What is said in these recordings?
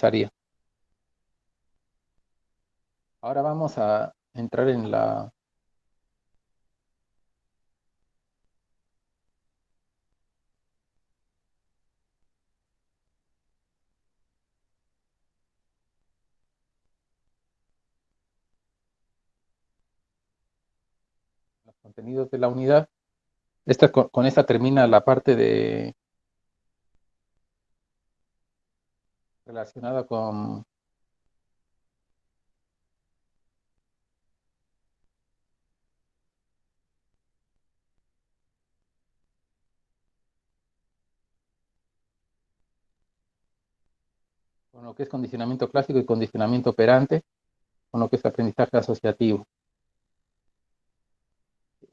usaría. Ahora vamos a entrar en los contenidos de la unidad. Con esta termina la parte relacionada con lo que es condicionamiento clásico y condicionamiento operante, con lo que es aprendizaje asociativo.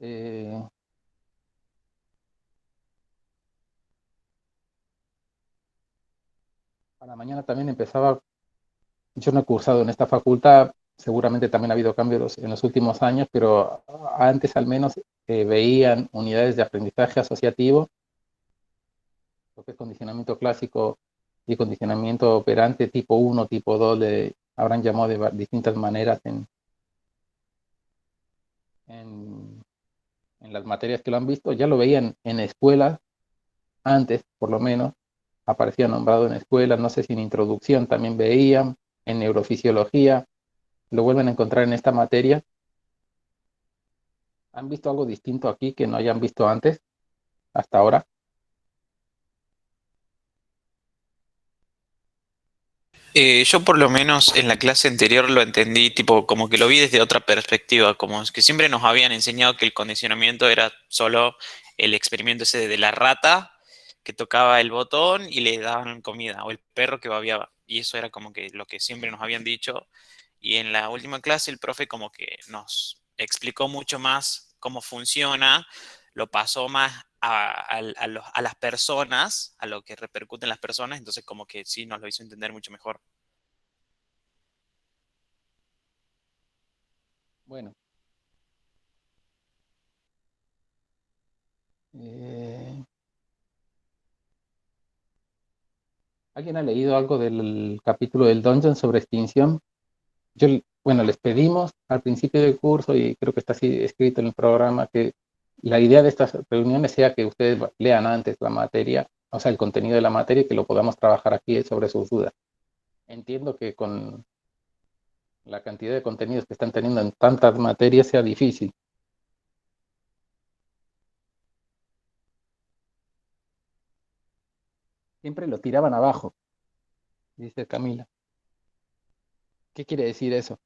Eh, para mañana también empezaba, yo no he cursado en esta facultad, seguramente también ha habido cambios en los últimos años, pero antes al menos veían unidades de aprendizaje asociativo, lo que es condicionamiento clásico y condicionamiento operante tipo 1, tipo 2, habrán llamado de distintas maneras en, en las materias que lo han visto, ya lo veían en escuelas antes, por lo menos, aparecía nombrado en escuelas, no sé si en introducción también veían, en neurofisiología, lo vuelven a encontrar en esta materia. ¿Han visto algo distinto aquí que no hayan visto antes, hasta ahora? Yo por lo menos en la clase anterior lo entendí, tipo, como que lo vi desde otra perspectiva, como es que siempre nos habían enseñado que el condicionamiento era solo el experimento ese de la rata que tocaba el botón y le daban comida, o el perro que babeaba. Y eso era como que lo que siempre nos habían dicho. Y en la última clase el profe como que nos explicó mucho más cómo funciona, lo pasó más a las personas, a lo que repercuten las personas, entonces como que sí nos lo hizo entender mucho mejor. Bueno, eh, ¿alguien ha leído algo del capítulo del Dungeon sobre extinción? Bueno, les pedimos al principio del curso, y creo que está así escrito en el programa, que la idea de estas reuniones sea que ustedes lean antes la materia, o sea, el contenido de la materia, y que lo podamos trabajar aquí sobre sus dudas. Entiendo que con la cantidad de contenidos que están teniendo en tantas materias sea difícil. Siempre lo tiraban abajo, dice Camila. ¿Qué quiere decir eso?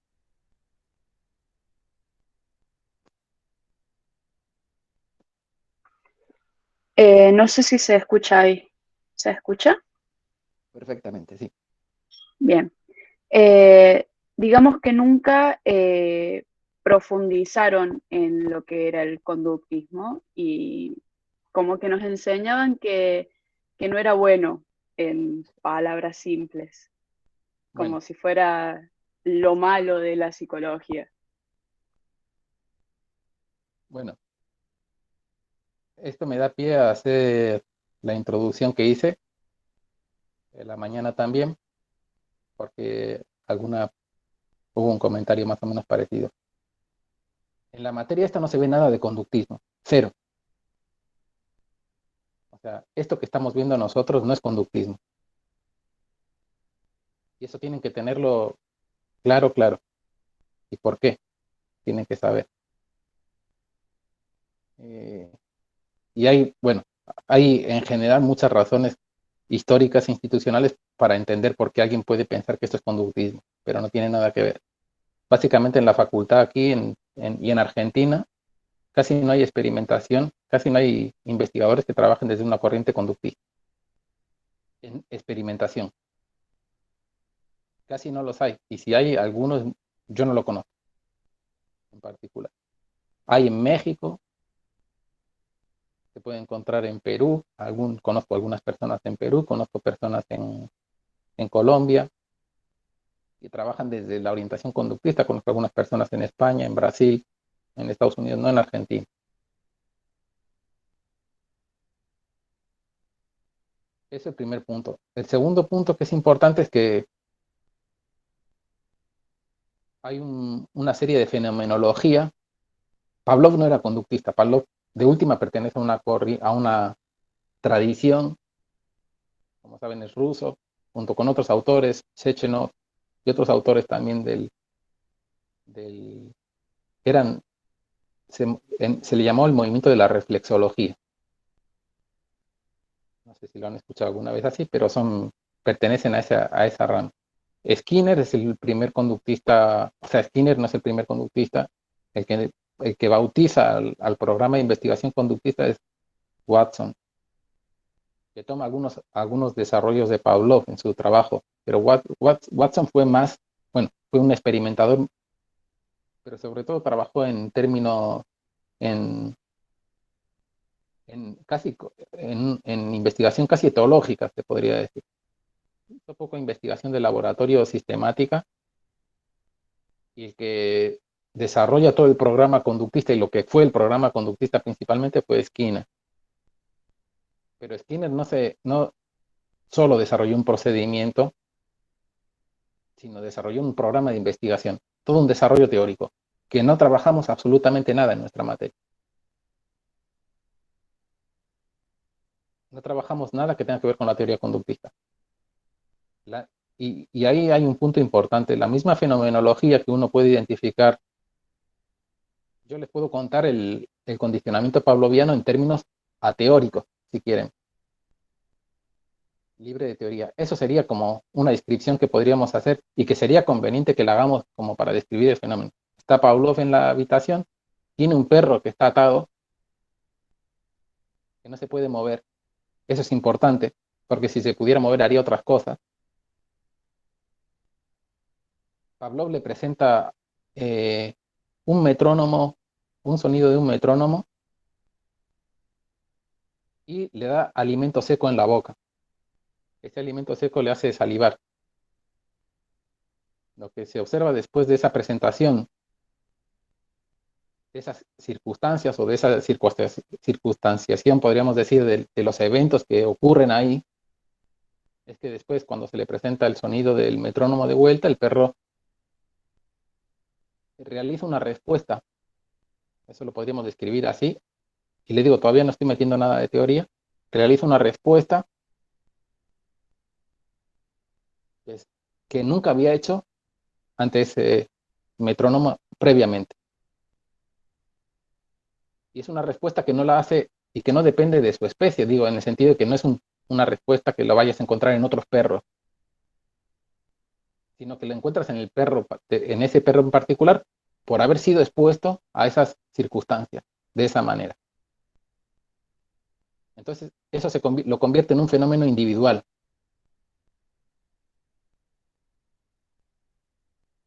No sé si se escucha ahí. ¿Se escucha? Perfectamente, sí. Bien. Digamos que nunca profundizaron en lo que era el conductismo y como que nos enseñaban que no era bueno en palabras simples, Bueno, como si fuera lo malo de la psicología. bueno, esto me da pie a hacer la introducción que hice en la mañana también, porque hubo un comentario más o menos parecido. En la materia esta no se ve nada de conductismo, cero. O sea, esto que estamos viendo nosotros no es conductismo. Y eso tienen que tenerlo claro, claro. ¿Y por qué? Tienen que saber. Eh, y bueno, hay en general muchas razones históricas e institucionales para entender por qué alguien puede pensar que esto es conductismo, pero no tiene nada que ver. Básicamente en la facultad aquí y en Argentina casi no hay experimentación, casi no hay investigadores que trabajen desde una corriente conductista en experimentación. Casi no los hay. Y si hay algunos, yo no lo conozco en particular. Hay en México, se puede encontrar en Perú, conozco algunas personas en Perú, conozco personas en Colombia que trabajan desde la orientación conductista, conozco algunas personas en España, en Brasil, en Estados Unidos, no en Argentina. Ese es el primer punto. El segundo punto que es importante es que hay una serie de fenomenología. Pavlov no era conductista, Pavlov de última pertenece a una tradición, como saben es ruso, junto con otros autores, Sechenov y otros autores también del eran, se le llamó el movimiento de la reflexología. No sé si lo han escuchado alguna vez así, pero pertenecen a esa rama. Skinner es el primer conductista, o sea, Skinner no es el primer conductista, el que, el que bautiza al programa de investigación conductista es Watson, que toma algunos desarrollos de Pavlov en su trabajo, pero Watson fue más, bueno, fue un experimentador, pero sobre todo trabajó en términos, en, en investigación casi etológica, se podría decir. Un poco investigación de laboratorio sistemática, y el que desarrolla todo el programa conductista y lo que fue el programa conductista principalmente fue Skinner. Pero Skinner no solo desarrolló un procedimiento, sino desarrolló un programa de investigación, todo un desarrollo teórico, que no trabajamos absolutamente nada en nuestra materia. No trabajamos nada que tenga que ver con la teoría conductista. Y ahí hay un punto importante, la misma fenomenología que uno puede identificar. Yo les puedo contar el condicionamiento pavloviano en términos ateóricos, si quieren, libre de teoría. Eso sería como una descripción que podríamos hacer y que sería conveniente que la hagamos como para describir el fenómeno. Está Pavlov en la habitación, tiene un perro que está atado, que no se puede mover. Eso es importante, porque si se pudiera mover haría otras cosas. Pavlov le presenta un metrónomo, un sonido de un metrónomo, y le da alimento seco en la boca. Ese alimento seco le hace salivar. Lo que se observa después de esa presentación, de esas circunstancias o de esa circunstanciación, podríamos decir, de los eventos que ocurren ahí, es que después, cuando se le presenta el sonido del metrónomo de vuelta, el perro realiza una respuesta. Eso lo podríamos describir así. Y le digo, todavía no estoy metiendo nada de teoría. Realiza una respuesta que nunca había hecho ante ese metrónomo previamente. Y es una respuesta que no la hace y que no depende de su especie, digo, en el sentido de que no es una respuesta que lo vayas a encontrar en otros perros, sino que lo encuentras en el perro, en ese perro en particular, por haber sido expuesto a esas circunstancias de esa manera. Entonces, eso lo convierte en un fenómeno individual.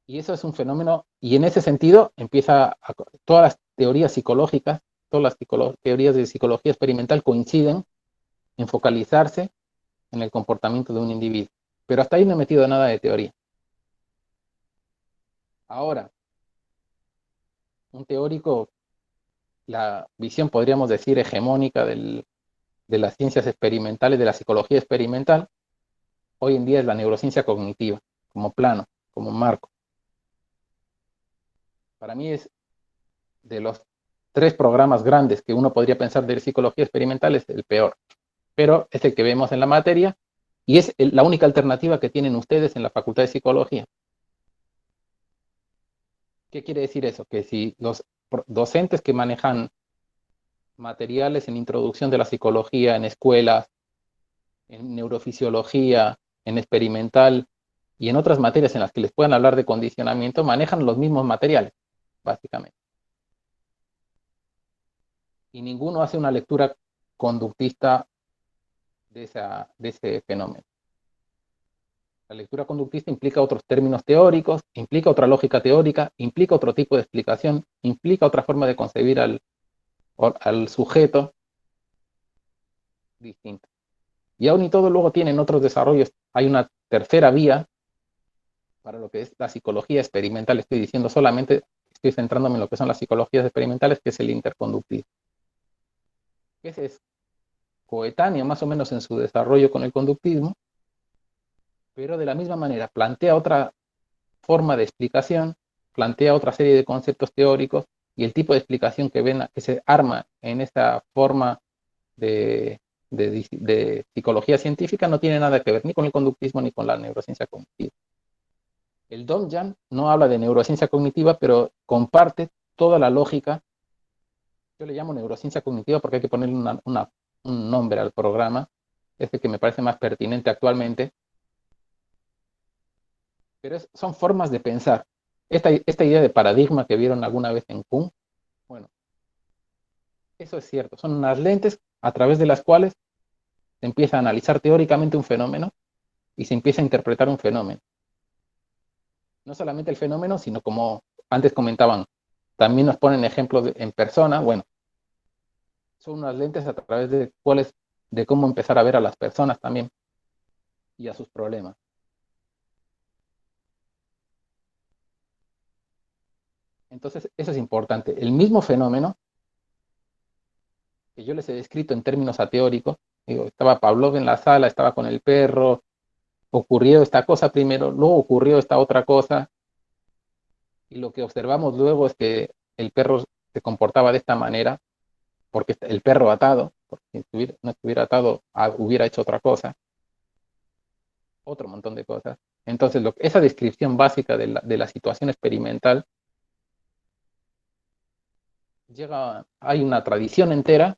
Y eso es un fenómeno, y en ese sentido todas las teorías psicológicas, todas las teorías de psicología experimental coinciden en focalizarse en el comportamiento de un individuo. Pero hasta ahí no he metido nada de teoría. Ahora, un teórico, la visión podríamos decir hegemónica de las ciencias experimentales, de la psicología experimental, hoy en día es la neurociencia cognitiva, como plano, como marco. Para mí es de los 3 programas grandes que uno podría pensar de psicología experimental, es el peor, pero es el que vemos en la materia y es la única alternativa que tienen ustedes en la Facultad de Psicología. ¿Qué quiere decir eso? Que si los docentes que manejan materiales en introducción de la psicología en escuelas, en neurofisiología, en experimental y en otras materias en las que les puedan hablar de condicionamiento, manejan los mismos materiales, básicamente. Y ninguno hace una lectura conductista de ese fenómeno. La lectura conductista implica otros términos teóricos, implica otra lógica teórica, implica otro tipo de explicación, implica otra forma de concebir al sujeto distinto. Y aún y todo luego tienen otros desarrollos. Hay una tercera vía para lo que es la psicología experimental. Estoy diciendo solamente, estoy centrándome en lo que son las psicologías experimentales, que es el interconductismo. Ese es coetáneo más o menos en su desarrollo con el conductismo, pero de la misma manera plantea otra forma de explicación plantea otra serie de conceptos teóricos y el tipo de explicación que ven, que se arma en esta forma de psicología científica no tiene nada que ver ni con el conductismo ni con la neurociencia cognitiva. El Domjan no habla de neurociencia cognitiva, pero comparte toda la lógica. Yo le llamo neurociencia cognitiva porque hay que ponerle un nombre al programa, este que me parece más pertinente actualmente, pero son formas de pensar. Esta idea de paradigma que vieron alguna vez en Kuhn, bueno, eso es cierto, son unas lentes a través de las cuales se empieza a analizar teóricamente un fenómeno y se empieza a interpretar un fenómeno. No solamente el fenómeno, sino como antes comentaban, también nos ponen ejemplos en persona, bueno, son unas lentes a través de cuáles, de cómo empezar a ver a las personas también y a sus problemas. Entonces, eso es importante. El mismo fenómeno que yo les he descrito en términos ateóricos, digo, estaba Pavlov en la sala, estaba con el perro, ocurrió esta cosa primero, luego ocurrió esta otra cosa, y lo que observamos luego es que el perro se comportaba de esta manera, porque el perro atado, porque si no estuviera atado, hubiera hecho otra cosa, otro montón de cosas. Entonces, esa descripción básica de la situación experimental, hay una tradición entera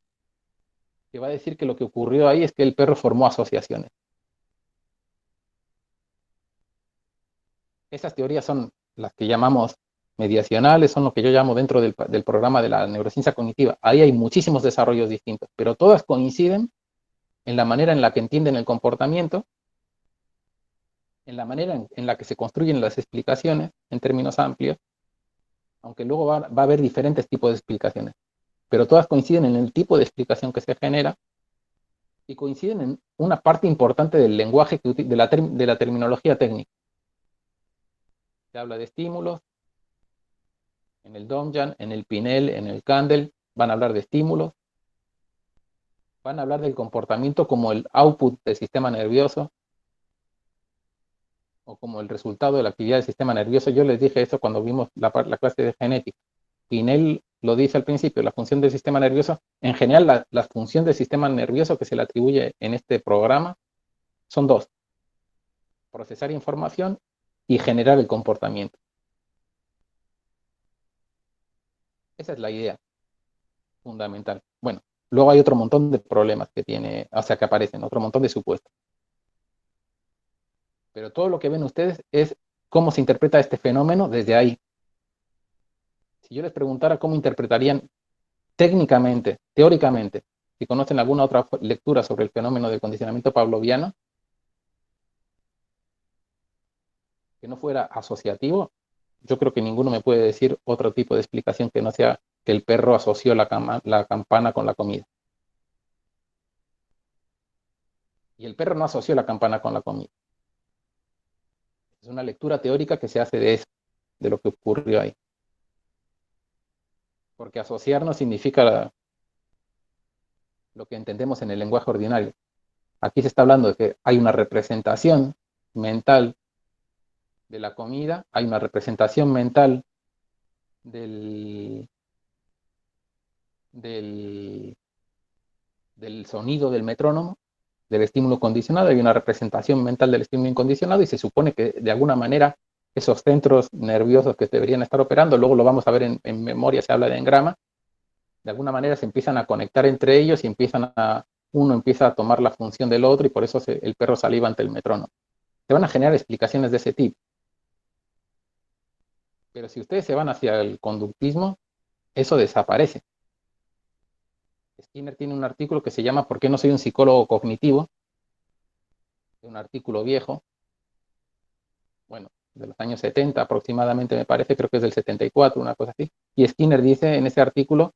que va a decir que lo que ocurrió ahí es que el perro formó asociaciones. Esas teorías son las que llamamos mediacionales, son lo que yo llamo dentro del programa de la neurociencia cognitiva. Ahí hay muchísimos desarrollos distintos, pero todas coinciden en la manera en la que entienden el comportamiento, en la manera en la que se construyen las explicaciones en términos amplios, aunque luego va a haber diferentes tipos de explicaciones, pero todas coinciden en el tipo de explicación que se genera y coinciden en una parte importante del lenguaje, de la terminología técnica. Se habla de estímulos, en el Domjan, en el Pinel, en el Kandel, van a hablar de estímulos, van a hablar del comportamiento como el output del sistema nervioso o como el resultado de la actividad del sistema nervioso. Yo les dije eso cuando vimos la clase de genética. Pinel lo dice al principio, la función del sistema nervioso, en general la función del sistema nervioso que se le atribuye en este programa son dos: procesar información y generar el comportamiento. Esa es la idea fundamental. Bueno, luego hay otro montón de problemas que tiene, o sea, que aparecen, otro montón de supuestos. Pero todo lo que ven ustedes es cómo se interpreta este fenómeno desde ahí. Si yo les preguntara cómo interpretarían técnicamente, teóricamente, si conocen alguna otra lectura sobre el fenómeno del condicionamiento pavloviano, que no fuera asociativo, yo creo que ninguno me puede decir otro tipo de explicación que no sea que el perro asoció la campana con la comida. Y el perro no asoció la campana con la comida. Es una lectura teórica que se hace de eso, de lo que ocurrió ahí. Porque asociar no significa lo que entendemos en el lenguaje ordinario. Aquí se está hablando de que hay una representación mental de la comida, hay una representación mental del, del, del sonido del metrónomo, del estímulo condicionado, hay una representación mental del estímulo incondicionado y se supone que de alguna manera esos centros nerviosos que deberían estar operando, luego lo vamos a ver en memoria, se habla de engrama, de alguna manera se empiezan a conectar entre ellos y uno empieza a tomar la función del otro y por eso el perro saliva ante el metrónomo. Se van a generar explicaciones de ese tipo. Pero si ustedes se van hacia el conductismo, eso desaparece. Skinner tiene un artículo que se llama ¿Por qué no soy un psicólogo cognitivo? Un artículo viejo, bueno, de los años 70 aproximadamente me parece, creo que es del 74, una cosa así. Y Skinner dice en ese artículo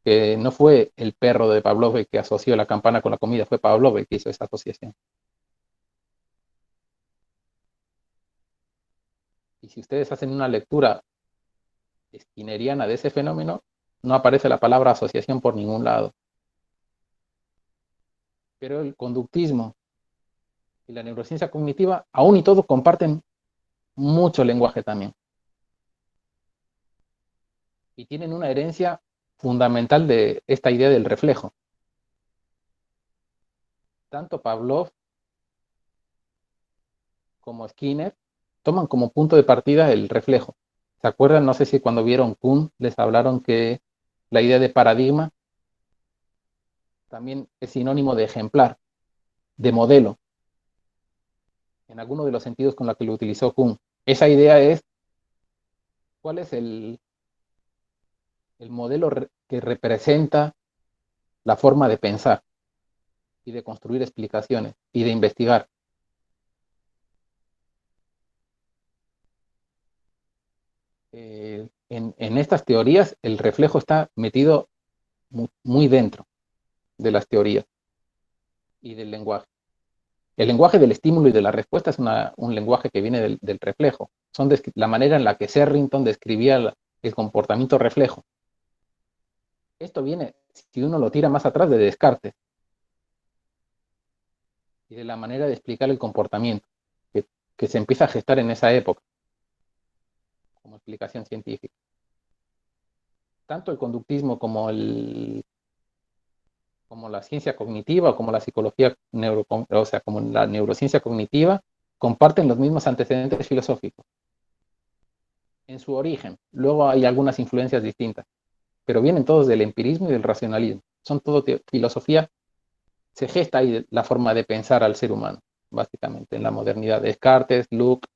que no fue el perro de Pavlov el que asoció la campana con la comida, fue Pavlov el que hizo esa asociación. Y si ustedes hacen una lectura skinneriana de ese fenómeno, no aparece la palabra asociación por ningún lado. Pero el conductismo y la neurociencia cognitiva, aún y todo, comparten mucho lenguaje también. y tienen una herencia fundamental de esta idea del reflejo. Tanto Pavlov como Skinner toman como punto de partida el reflejo. ¿Se acuerdan? No sé si cuando vieron Kuhn les hablaron que la idea de paradigma también es sinónimo de ejemplar, de modelo, en alguno de los sentidos con la que lo utilizó Kuhn. Esa idea es cuál es el modelo que representa la forma de pensar y de construir explicaciones y de investigar. En estas teorías el reflejo está metido muy dentro de las teorías y del lenguaje. El lenguaje del estímulo y de la respuesta es un lenguaje que viene del reflejo. Son la manera en la que Sherrington describía el comportamiento reflejo. Esto viene, si uno lo tira más atrás, de Descartes y de la manera de explicar el comportamiento que se empieza a gestar en esa época como explicación científica. Tanto el conductismo como la ciencia cognitiva o como la psicología, o sea, como la neurociencia cognitiva, comparten los mismos antecedentes filosóficos en su origen. Luego hay algunas influencias distintas, pero vienen todos del empirismo y del racionalismo. Son todo filosofía. Se gesta ahí la forma de pensar al ser humano, básicamente, en la modernidad. Descartes, Locke,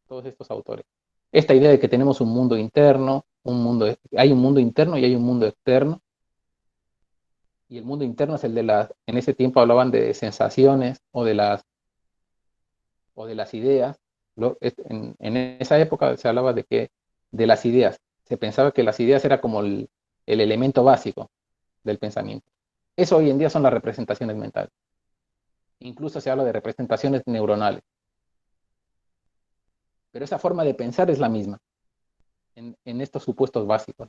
todos estos autores. Esta idea de que tenemos un mundo interno, hay un mundo interno y hay un mundo externo, y el mundo interno es el de en ese tiempo hablaban de sensaciones o de las ideas. En esa época se hablaba de las ideas. Se pensaba que las ideas era como el elemento básico del pensamiento. Eso hoy en día son las representaciones mentales. Incluso se habla de representaciones neuronales. Pero esa forma de pensar es la misma en estos supuestos básicos.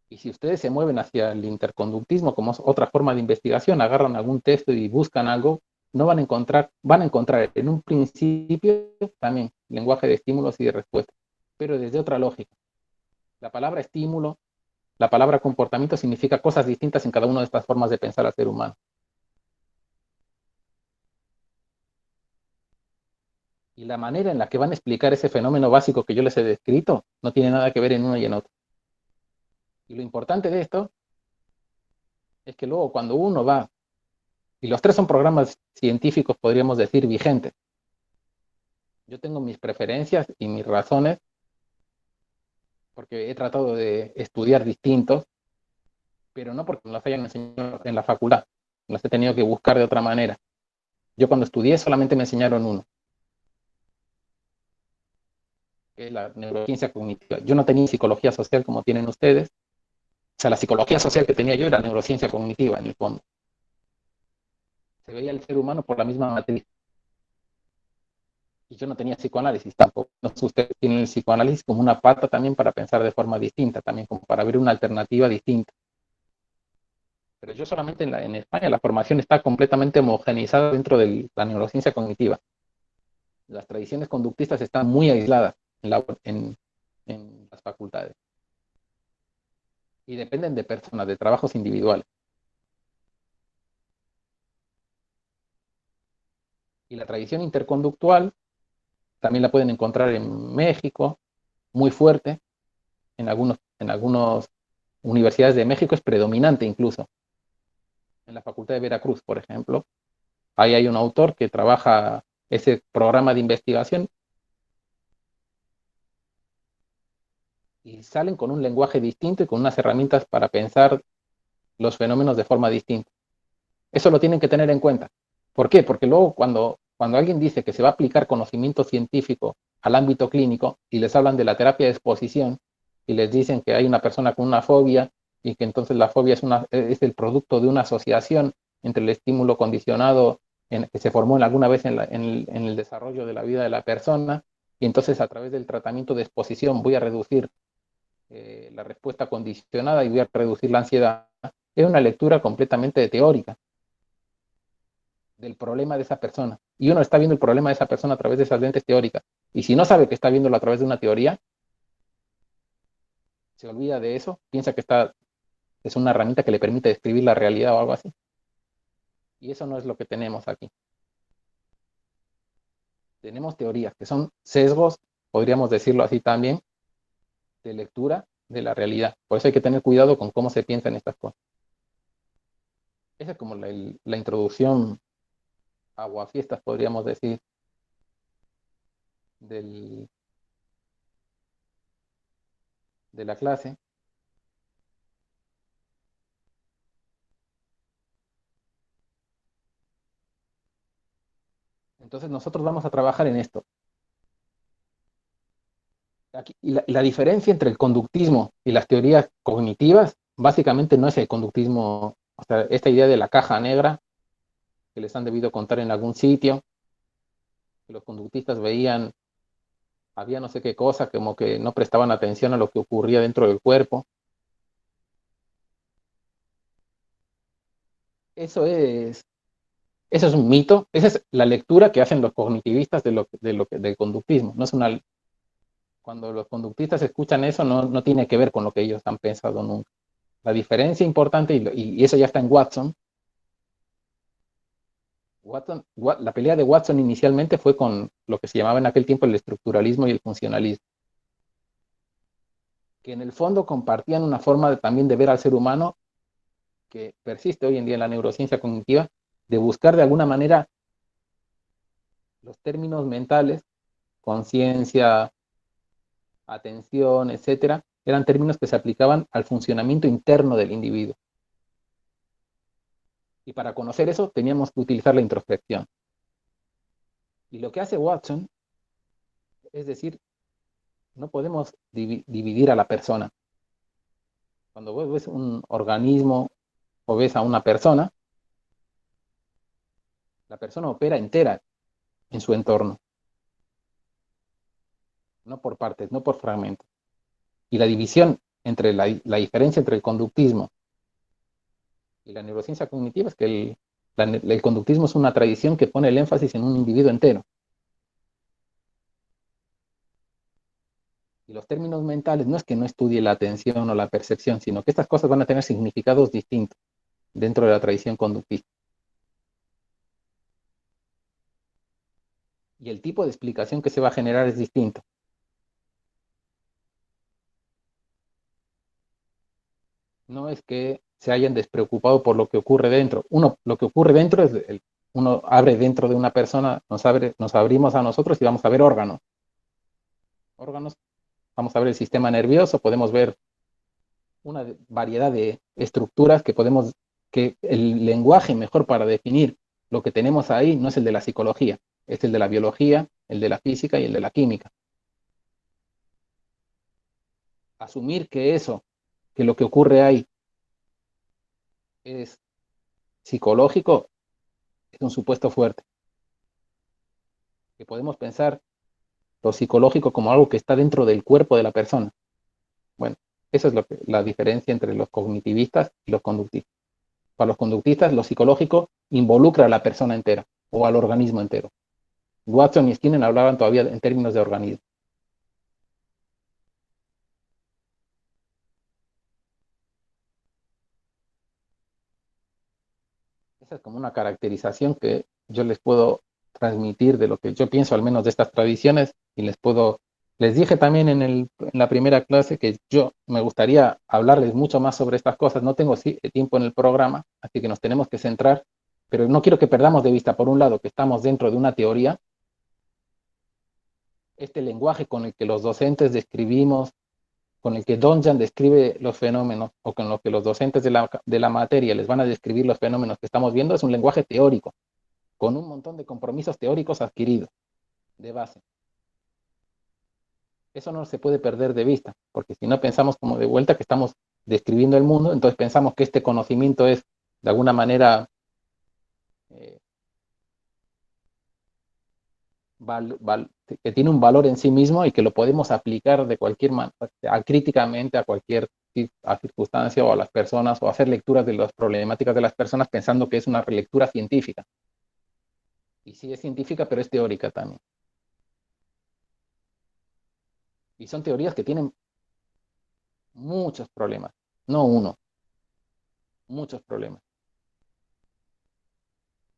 Y si ustedes se mueven hacia el interconductismo como otra forma de investigación, agarran algún texto y buscan algo, no van a encontrar en un principio también lenguaje de estímulos y de respuestas, pero desde otra lógica. La palabra estímulo, la palabra comportamiento significa cosas distintas en cada una de estas formas de pensar al ser humano. Y la manera en la que van a explicar ese fenómeno básico que yo les he descrito no tiene nada que ver en uno y en otro. Y lo importante de esto es que luego cuando uno va, y los tres son programas científicos, podríamos decir, vigentes. Yo tengo mis preferencias y mis razones, porque he tratado de estudiar distintos, pero no porque me los hayan enseñado en la facultad, los he tenido que buscar de otra manera. Yo cuando estudié solamente me enseñaron uno, que es la neurociencia cognitiva. Yo no tenía psicología social como tienen ustedes. O sea, la psicología social que tenía yo era neurociencia cognitiva, en el fondo. Se veía el ser humano por la misma matriz. Y yo no tenía psicoanálisis tampoco. No sé, ustedes tienen el psicoanálisis como una pata también para pensar de forma distinta, también como para ver una alternativa distinta. Pero yo solamente en España la formación está completamente homogeneizada dentro de la neurociencia cognitiva. Las tradiciones conductistas están muy aisladas en las facultades. Y dependen de personas, de trabajos individuales. Y la tradición interconductual también la pueden encontrar en México, muy fuerte. En algunas universidades de México es predominante incluso. En la Facultad de Veracruz, por ejemplo, ahí hay un autor que trabaja ese programa de investigación y salen con un lenguaje distinto y con unas herramientas para pensar los fenómenos de forma distinta. Eso lo tienen que tener en cuenta. ¿Por qué? Porque luego cuando alguien dice que se va a aplicar conocimiento científico al ámbito clínico y les hablan de la terapia de exposición y les dicen que hay una persona con una fobia y que entonces la fobia es el producto de una asociación entre el estímulo condicionado que se formó alguna vez en el desarrollo de la vida de la persona, y entonces a través del tratamiento de exposición voy a reducir la respuesta condicionada y voy a reducir la ansiedad. Es una lectura completamente teórica del problema de esa persona. Y uno está viendo el problema de esa persona a través de esas lentes teóricas. Y si no sabe que está viéndolo a través de una teoría, se olvida de eso, piensa que es una herramienta que le permite describir la realidad o algo así. Y eso no es lo que tenemos aquí. Tenemos teorías que son sesgos, podríamos decirlo así también, de lectura de la realidad. Por eso hay que tener cuidado con cómo se piensan estas cosas. Esa es como la introducción aguafiestas, podríamos decir, del, de la clase. Entonces nosotros vamos a trabajar en esto. Aquí, y la diferencia entre el conductismo y las teorías cognitivas, básicamente no es el conductismo, o sea, esta idea de la caja negra, que les han debido contar en algún sitio, que los conductistas veían, había no sé qué cosa, como que no prestaban atención a lo que ocurría dentro del cuerpo. Eso es, eso es un mito, esa es la lectura que hacen los cognitivistas del conductismo. No es una, cuando los conductistas escuchan eso, no tiene que ver con lo que ellos han pensado nunca. La diferencia importante, y eso ya está en Watson, la pelea de Watson inicialmente fue con lo que se llamaba en aquel tiempo el estructuralismo y el funcionalismo, que en el fondo compartían una forma también de ver al ser humano que persiste hoy en día en la neurociencia cognitiva, de buscar de alguna manera los términos mentales, conciencia, atención, etcétera, eran términos que se aplicaban al funcionamiento interno del individuo. Y para conocer eso teníamos que utilizar la introspección. Y lo que hace Watson es decir, no podemos dividir a la persona. Cuando vos ves un organismo o ves a una persona, la persona opera entera en su entorno, no por partes, no por fragmentos. Y la división entre la diferencia entre el conductismo y la neurociencia cognitiva es que el conductismo es una tradición que pone el énfasis en un individuo entero. Y los términos mentales no es que no estudie la atención o la percepción, sino que estas cosas van a tener significados distintos dentro de la tradición conductista. Y el tipo de explicación que se va a generar es distinto. No es que se hayan despreocupado por lo que ocurre dentro. Lo que ocurre dentro es, uno abre dentro de una persona, nos abrimos a nosotros y vamos a ver órganos. Órganos, vamos a ver el sistema nervioso, podemos ver una variedad de estructuras que el lenguaje mejor para definir lo que tenemos ahí no es el de la psicología, es el de la biología, el de la física y el de la química. Asumir que lo que ocurre ahí es psicológico, es un supuesto fuerte. Que podemos pensar lo psicológico como algo que está dentro del cuerpo de la persona. Bueno, esa es la diferencia entre los cognitivistas y los conductistas. Para los conductistas, lo psicológico involucra a la persona entera o al organismo entero. Watson y Skinner hablaban todavía en términos de organismo. Esa es como una caracterización que yo les puedo transmitir de lo que yo pienso, al menos de estas tradiciones, y les dije también en la primera clase que yo me gustaría hablarles mucho más sobre estas cosas. No tengo tiempo en el programa, así que nos tenemos que centrar, pero no quiero que perdamos de vista, por un lado, que estamos dentro de una teoría, este lenguaje con el que los docentes describimos, con el que Donjan describe los fenómenos, o con lo que los docentes de la materia les van a describir los fenómenos que estamos viendo, es un lenguaje teórico, con un montón de compromisos teóricos adquiridos de base. Eso no se puede perder de vista, porque si no pensamos como de vuelta que estamos describiendo el mundo, entonces pensamos que este conocimiento es de alguna manera que tiene un valor en sí mismo y que lo podemos aplicar de cualquier manera, críticamente a cualquier circunstancia o a las personas, o hacer lecturas de las problemáticas de las personas pensando que es una lectura científica. Y sí es científica, pero es teórica también. Y son teorías que tienen muchos problemas, no uno, muchos problemas.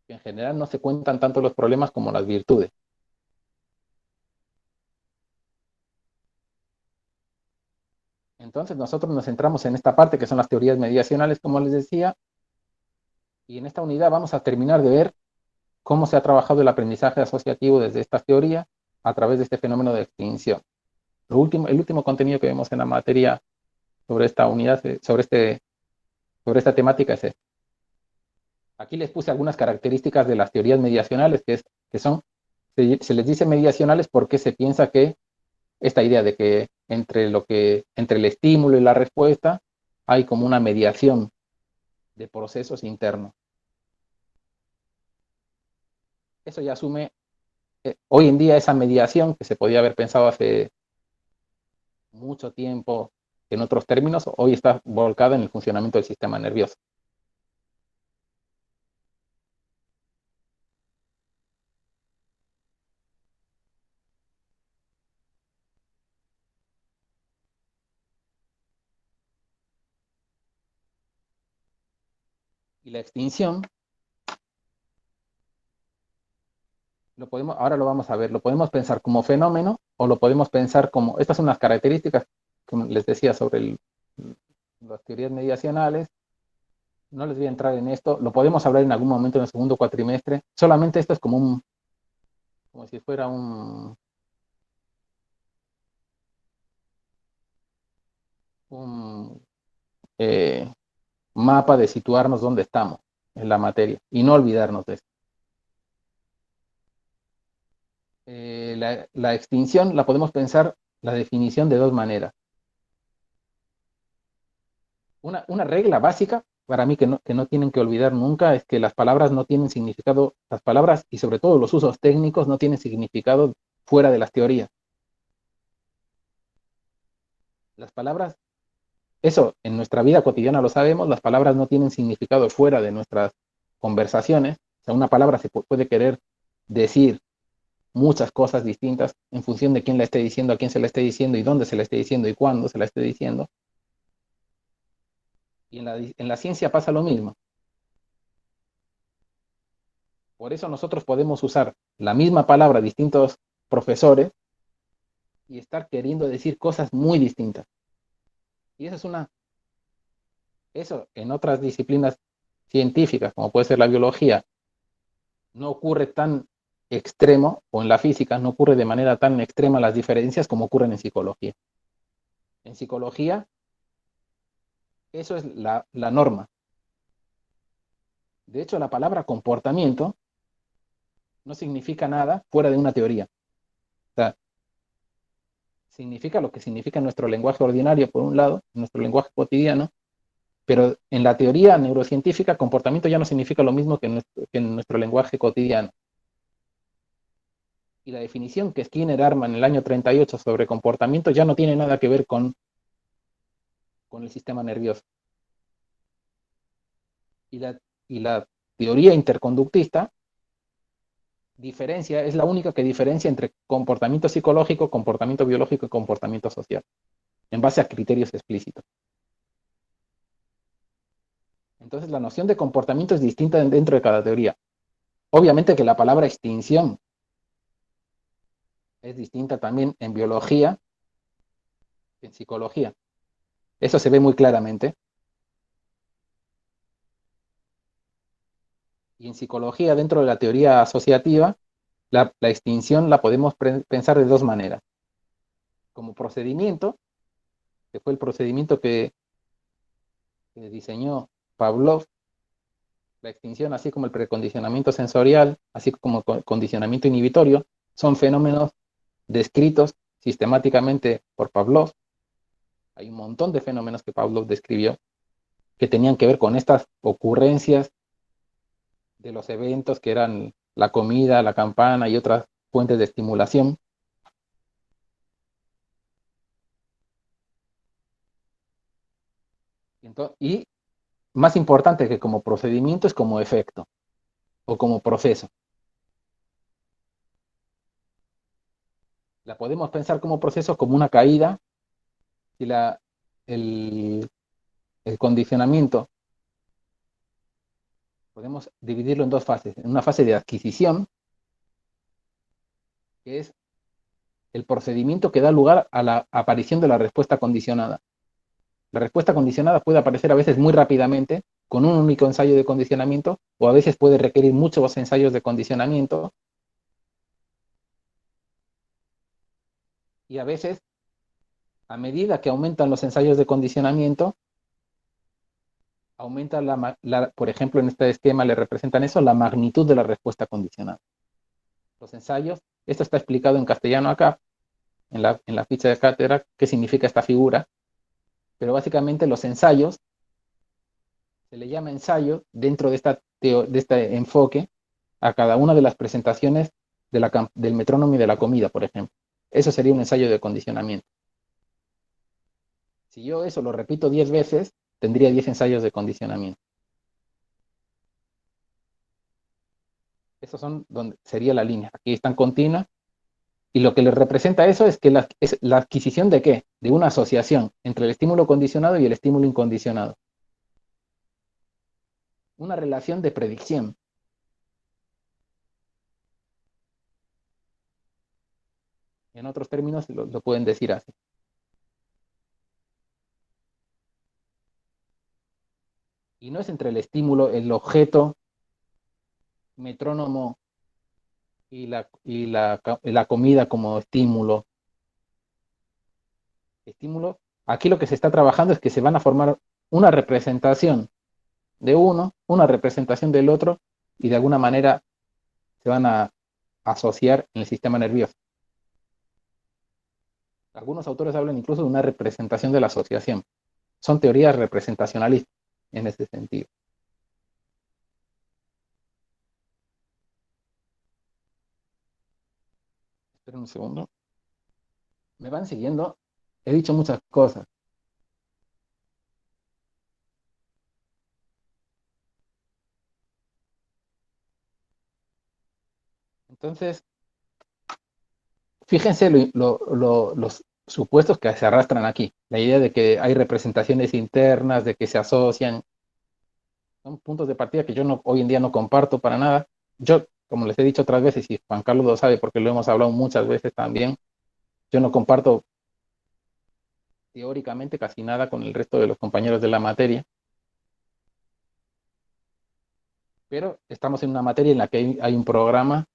En general no se cuentan tanto los problemas como las virtudes. Entonces nosotros nos centramos en esta parte que son las teorías mediacionales, como les decía, y en esta unidad vamos a terminar de ver cómo se ha trabajado el aprendizaje asociativo desde estas teorías a través de este fenómeno de extinción. El último contenido que vemos en la materia sobre esta unidad, sobre esta temática es este. Aquí les puse algunas características de las teorías mediacionales, que son, se les dice mediacionales porque se piensa que esta idea de que entre el estímulo y la respuesta hay como una mediación de procesos internos. Eso ya asume, hoy en día esa mediación que se podía haber pensado hace mucho tiempo en otros términos, hoy está volcada en el funcionamiento del sistema nervioso. Y la extinción, ahora lo vamos a ver, lo podemos pensar como fenómeno o lo podemos pensar como, estas son las características, como les decía, sobre las teorías mediacionales. No les voy a entrar en esto, lo podemos hablar en algún momento en el segundo cuatrimestre. Solamente esto es como si fuera un mapa de situarnos donde estamos en la materia y no olvidarnos de esto. La extinción la podemos pensar la definición de dos maneras. Una regla básica para mí que no tienen que olvidar nunca es que las palabras no tienen significado, las palabras y sobre todo los usos técnicos no tienen significado fuera de las teorías. Las palabras, eso en nuestra vida cotidiana lo sabemos, las palabras no tienen significado fuera de nuestras conversaciones. O sea, una palabra se puede querer decir muchas cosas distintas en función de quién la esté diciendo, a quién se la esté diciendo y dónde se la esté diciendo y cuándo se la esté diciendo. Y en la ciencia pasa lo mismo. Por eso nosotros podemos usar la misma palabra distintos profesores y estar queriendo decir cosas muy distintas. Y eso en otras disciplinas científicas, como puede ser la biología, no ocurre tan extremo, o en la física no ocurre de manera tan extrema las diferencias como ocurren en psicología. En psicología, eso es la norma. De hecho, la palabra comportamiento no significa nada fuera de una teoría. O sea, significa lo que significa en nuestro lenguaje ordinario, por un lado, en nuestro lenguaje cotidiano, pero en la teoría neurocientífica, comportamiento ya no significa lo mismo que en nuestro lenguaje cotidiano. Y la definición que Skinner arma en el año 38 sobre comportamiento ya no tiene nada que ver con el sistema nervioso. Y la teoría interconductista es la única que diferencia entre comportamiento psicológico, comportamiento biológico y comportamiento social, en base a criterios explícitos. Entonces la noción de comportamiento es distinta dentro de cada teoría. Obviamente que la palabra extinción es distinta también en biología que en psicología. Eso se ve muy claramente. Y en psicología, dentro de la teoría asociativa, la extinción la podemos pensar de dos maneras. Como procedimiento, que fue el procedimiento que diseñó Pavlov, la extinción, así como el precondicionamiento sensorial, así como condicionamiento inhibitorio, son fenómenos descritos sistemáticamente por Pavlov. Hay un montón de fenómenos que Pavlov describió que tenían que ver con estas ocurrencias de los eventos que eran la comida, la campana y otras fuentes de estimulación. Y más importante que como procedimiento es como efecto o como proceso. La podemos pensar como proceso, como una caída, y el, el condicionamiento podemos dividirlo en dos fases. En una fase de adquisición, que es el procedimiento que da lugar a la aparición de la respuesta condicionada. La respuesta condicionada puede aparecer a veces muy rápidamente, con un único ensayo de condicionamiento, o a veces puede requerir muchos ensayos de condicionamiento, y a veces, a medida que aumentan los ensayos de condicionamiento, aumenta por ejemplo, en este esquema le representan eso, la magnitud de la respuesta condicionada. Los ensayos, esto está explicado en castellano acá, en la ficha de cátedra, qué significa esta figura, pero básicamente los ensayos, se le llama ensayo dentro de este enfoque a cada una de las presentaciones del metrónomo y de la comida, por ejemplo. Eso sería un ensayo de condicionamiento. Si yo eso lo repito 10 veces, tendría 10 ensayos de condicionamiento. Esos son donde sería la línea. Aquí están continua. Y lo que les representa eso es que es la adquisición de ¿qué? De una asociación entre el estímulo condicionado y el estímulo incondicionado. Una relación de predicción. En otros términos lo pueden decir así. Y no es entre el estímulo, el objeto, metrónomo y la comida como estímulo. Aquí lo que se está trabajando es que se van a formar una representación de uno, una representación del otro, y de alguna manera se van a asociar en el sistema nervioso. Algunos autores hablan incluso de una representación de la asociación. Son teorías representacionalistas en ese sentido. Esperen un segundo. ¿Me van siguiendo? He dicho muchas cosas. Entonces, fíjense los supuestos que se arrastran aquí. La idea de que hay representaciones internas, de que se asocian, son puntos de partida que yo hoy en día no comparto para nada. Yo, como les he dicho otras veces, y Juan Carlos lo sabe porque lo hemos hablado muchas veces también, yo no comparto teóricamente casi nada con el resto de los compañeros de la materia, pero estamos en una materia en la que hay un programa,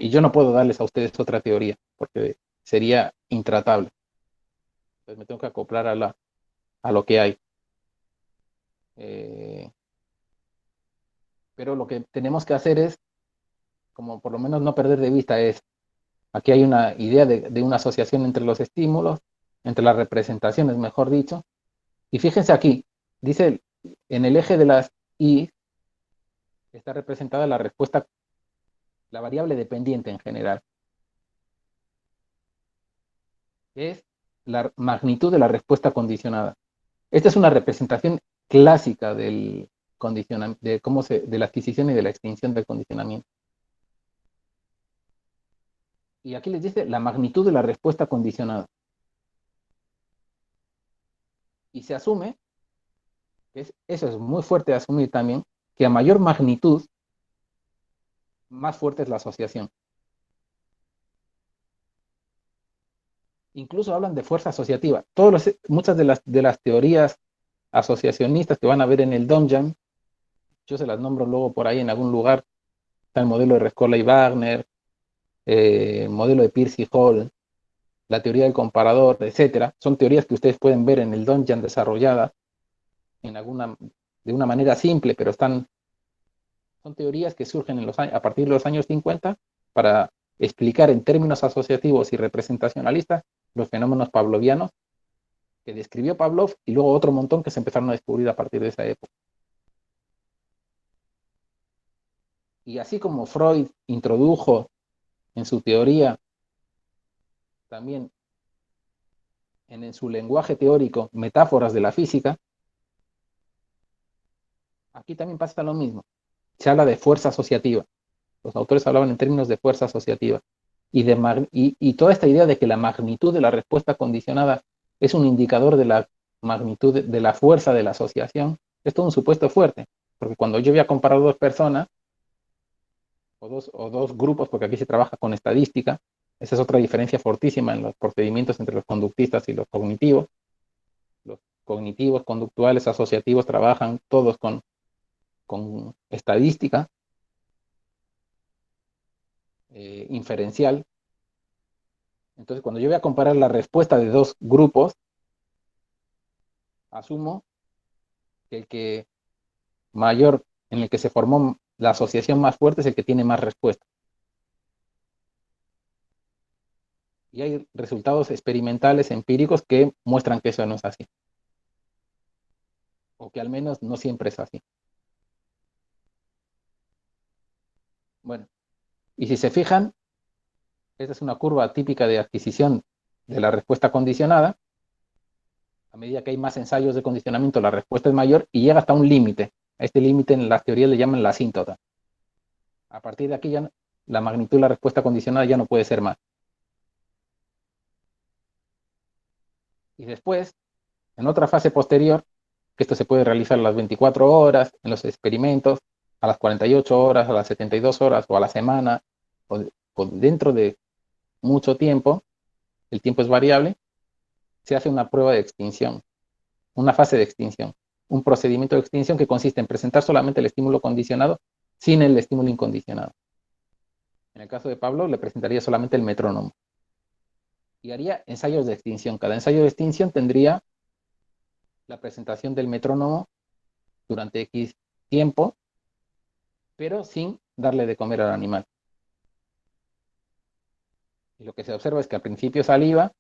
y yo no puedo darles a ustedes otra teoría, porque sería intratable. Entonces me tengo que acoplar a lo que hay. Eh, pero lo que tenemos que hacer es, como por lo menos no perder de vista, aquí hay una idea de una asociación entre los estímulos, entre las representaciones, mejor dicho, y fíjense aquí, dice, en el eje de las Y está representada la respuesta, la variable dependiente en general, que es la magnitud de la respuesta condicionada. Esta es una representación clásica del de la adquisición y de la extinción del condicionamiento. Y aquí les dice la magnitud de la respuesta condicionada. Y se asume, eso es muy fuerte de asumir también, que a mayor magnitud, más fuerte es la asociación. Incluso hablan de fuerza asociativa. Muchas de las teorías asociacionistas que van a ver en el Donjan, yo se las nombro luego por ahí en algún lugar, está el modelo de Rescola y Wagner, el modelo de Peirce y Hall, la teoría del comparador, etcétera. Son teorías que ustedes pueden ver en el Donjan desarrolladas de una manera simple, pero son teorías que surgen a partir de los años 50 para explicar en términos asociativos y representacionalistas los fenómenos pavlovianos que describió Pavlov y luego otro montón que se empezaron a descubrir a partir de esa época. Y así como Freud introdujo en su teoría, también en su lenguaje teórico, metáforas de la física, aquí también pasa lo mismo. Se habla de fuerza asociativa. Los autores hablaban en términos de fuerza asociativa. y toda esta idea de que la magnitud de la respuesta condicionada es un indicador de la magnitud de la fuerza de la asociación, es todo un supuesto fuerte, porque cuando yo voy a comparar dos personas, o dos grupos, porque aquí se trabaja con estadística, esa es otra diferencia fortísima en los procedimientos entre los conductistas y los cognitivos. Los cognitivos, conductuales, asociativos trabajan todos con estadística inferencial. Entonces, cuando yo voy a comparar la respuesta de dos grupos, asumo que el que mayor, en el que se formó la asociación más fuerte es el que tiene más respuesta. Y hay resultados experimentales, empíricos, que muestran que eso no es así. O que al menos no siempre es así. Bueno, y si se fijan, esta es una curva típica de adquisición de la respuesta condicionada. A medida que hay más ensayos de condicionamiento, la respuesta es mayor y llega hasta un límite. A este límite en las teorías le llaman la asíntota. A partir de aquí ya la magnitud de la respuesta condicionada ya no puede ser más. Y después, en otra fase posterior, que esto se puede realizar a las 24 horas, en los experimentos, a las 48 horas, a las 72 horas o a la semana, o dentro de mucho tiempo, el tiempo es variable, se hace una prueba de extinción, una fase de extinción, un procedimiento de extinción que consiste en presentar solamente el estímulo condicionado sin el estímulo incondicionado. En el caso de Pablo, le presentaría solamente el metrónomo. Y haría ensayos de extinción. Cada ensayo de extinción tendría la presentación del metrónomo durante X tiempo, pero sin darle de comer al animal. Y lo que se observa es que al principio saliva,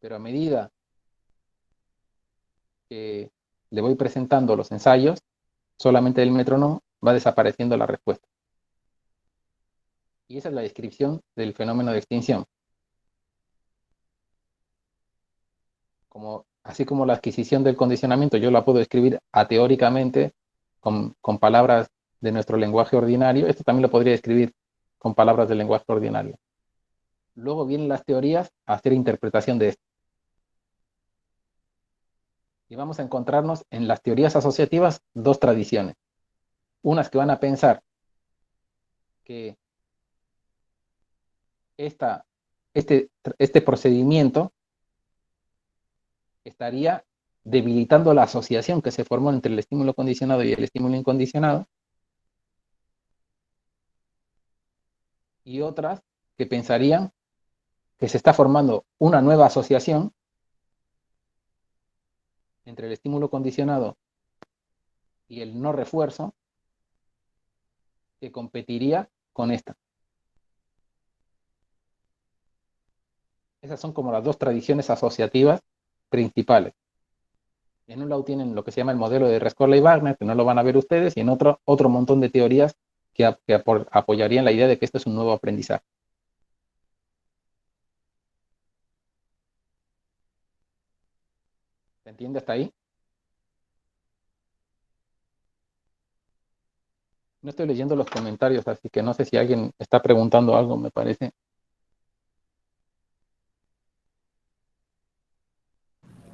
pero a medida que le voy presentando los ensayos, solamente del metrónomo va desapareciendo la respuesta. Y esa es la descripción del fenómeno de extinción. Así como la adquisición del condicionamiento yo la puedo escribir ateóricamente con palabras de nuestro lenguaje ordinario, esto también lo podría escribir con palabras del lenguaje ordinario. Luego vienen las teorías a hacer interpretación de esto. Y vamos a encontrarnos en las teorías asociativas dos tradiciones. Unas que van a pensar que este procedimiento estaría debilitando la asociación que se formó entre el estímulo condicionado y el estímulo incondicionado. Y otras que pensarían que se está formando una nueva asociación entre el estímulo condicionado y el no refuerzo que competiría con esta. Esas son como las dos tradiciones asociativas principales. En un lado tienen lo que se llama el modelo de Rescorla y Wagner, que no lo van a ver ustedes, y en otro montón de teorías que apoyarían la idea de que esto es un nuevo aprendizaje. ¿Se entiende hasta ahí? No estoy leyendo los comentarios, así que no sé si alguien está preguntando algo, me parece.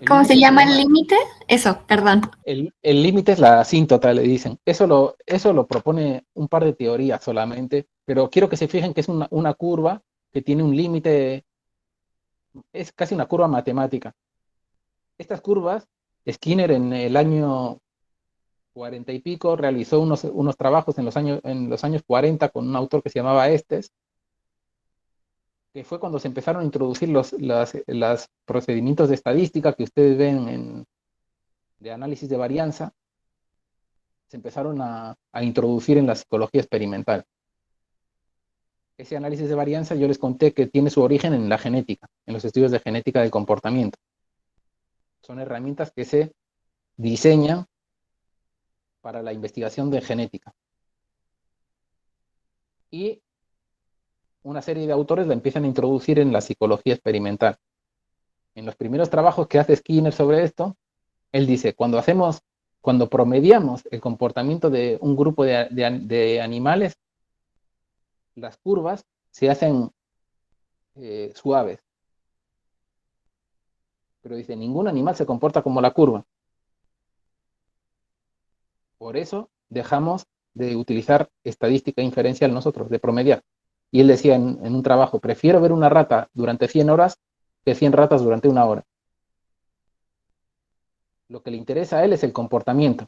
¿Cómo se llama el límite? Eso, perdón. El límite es la asíntota, le dicen. Eso lo propone un par de teorías solamente, pero quiero que se fijen que es una curva que tiene un límite, es casi una curva matemática. Estas curvas, Skinner en el año 40 y pico realizó unos trabajos en los años 40 con un autor que se llamaba Estes, que fue cuando se empezaron a introducir los procedimientos de estadística que ustedes ven de análisis de varianza, se empezaron a introducir en la psicología experimental. Ese análisis de varianza yo les conté que tiene su origen en la genética, en los estudios de genética del comportamiento. Son herramientas que se diseñan para la investigación de genética. Y una serie de autores la empiezan a introducir en la psicología experimental. En los primeros trabajos que hace Skinner sobre esto, él dice, cuando promediamos el comportamiento de un grupo de animales, las curvas se hacen suaves. Pero dice, ningún animal se comporta como la curva. Por eso dejamos de utilizar estadística inferencial nosotros, de promediar. Y él decía en un trabajo, prefiero ver una rata durante 100 horas que 100 ratas durante una hora. Lo que le interesa a él es el comportamiento.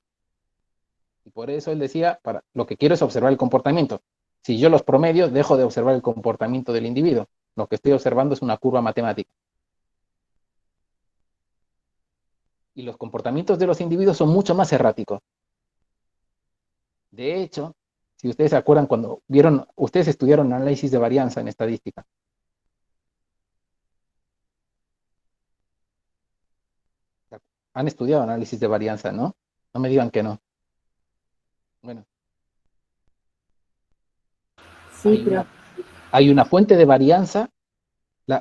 Y por eso él decía, lo que quiero es observar el comportamiento. Si yo los promedio, dejo de observar el comportamiento del individuo. Lo que estoy observando es una curva matemática. Y los comportamientos de los individuos son mucho más erráticos. De hecho, si ustedes se acuerdan cuando vieron, ustedes estudiaron análisis de varianza en estadística. Han estudiado análisis de varianza, ¿no? No me digan que no. Bueno, Sí, pero hay una fuente de varianza.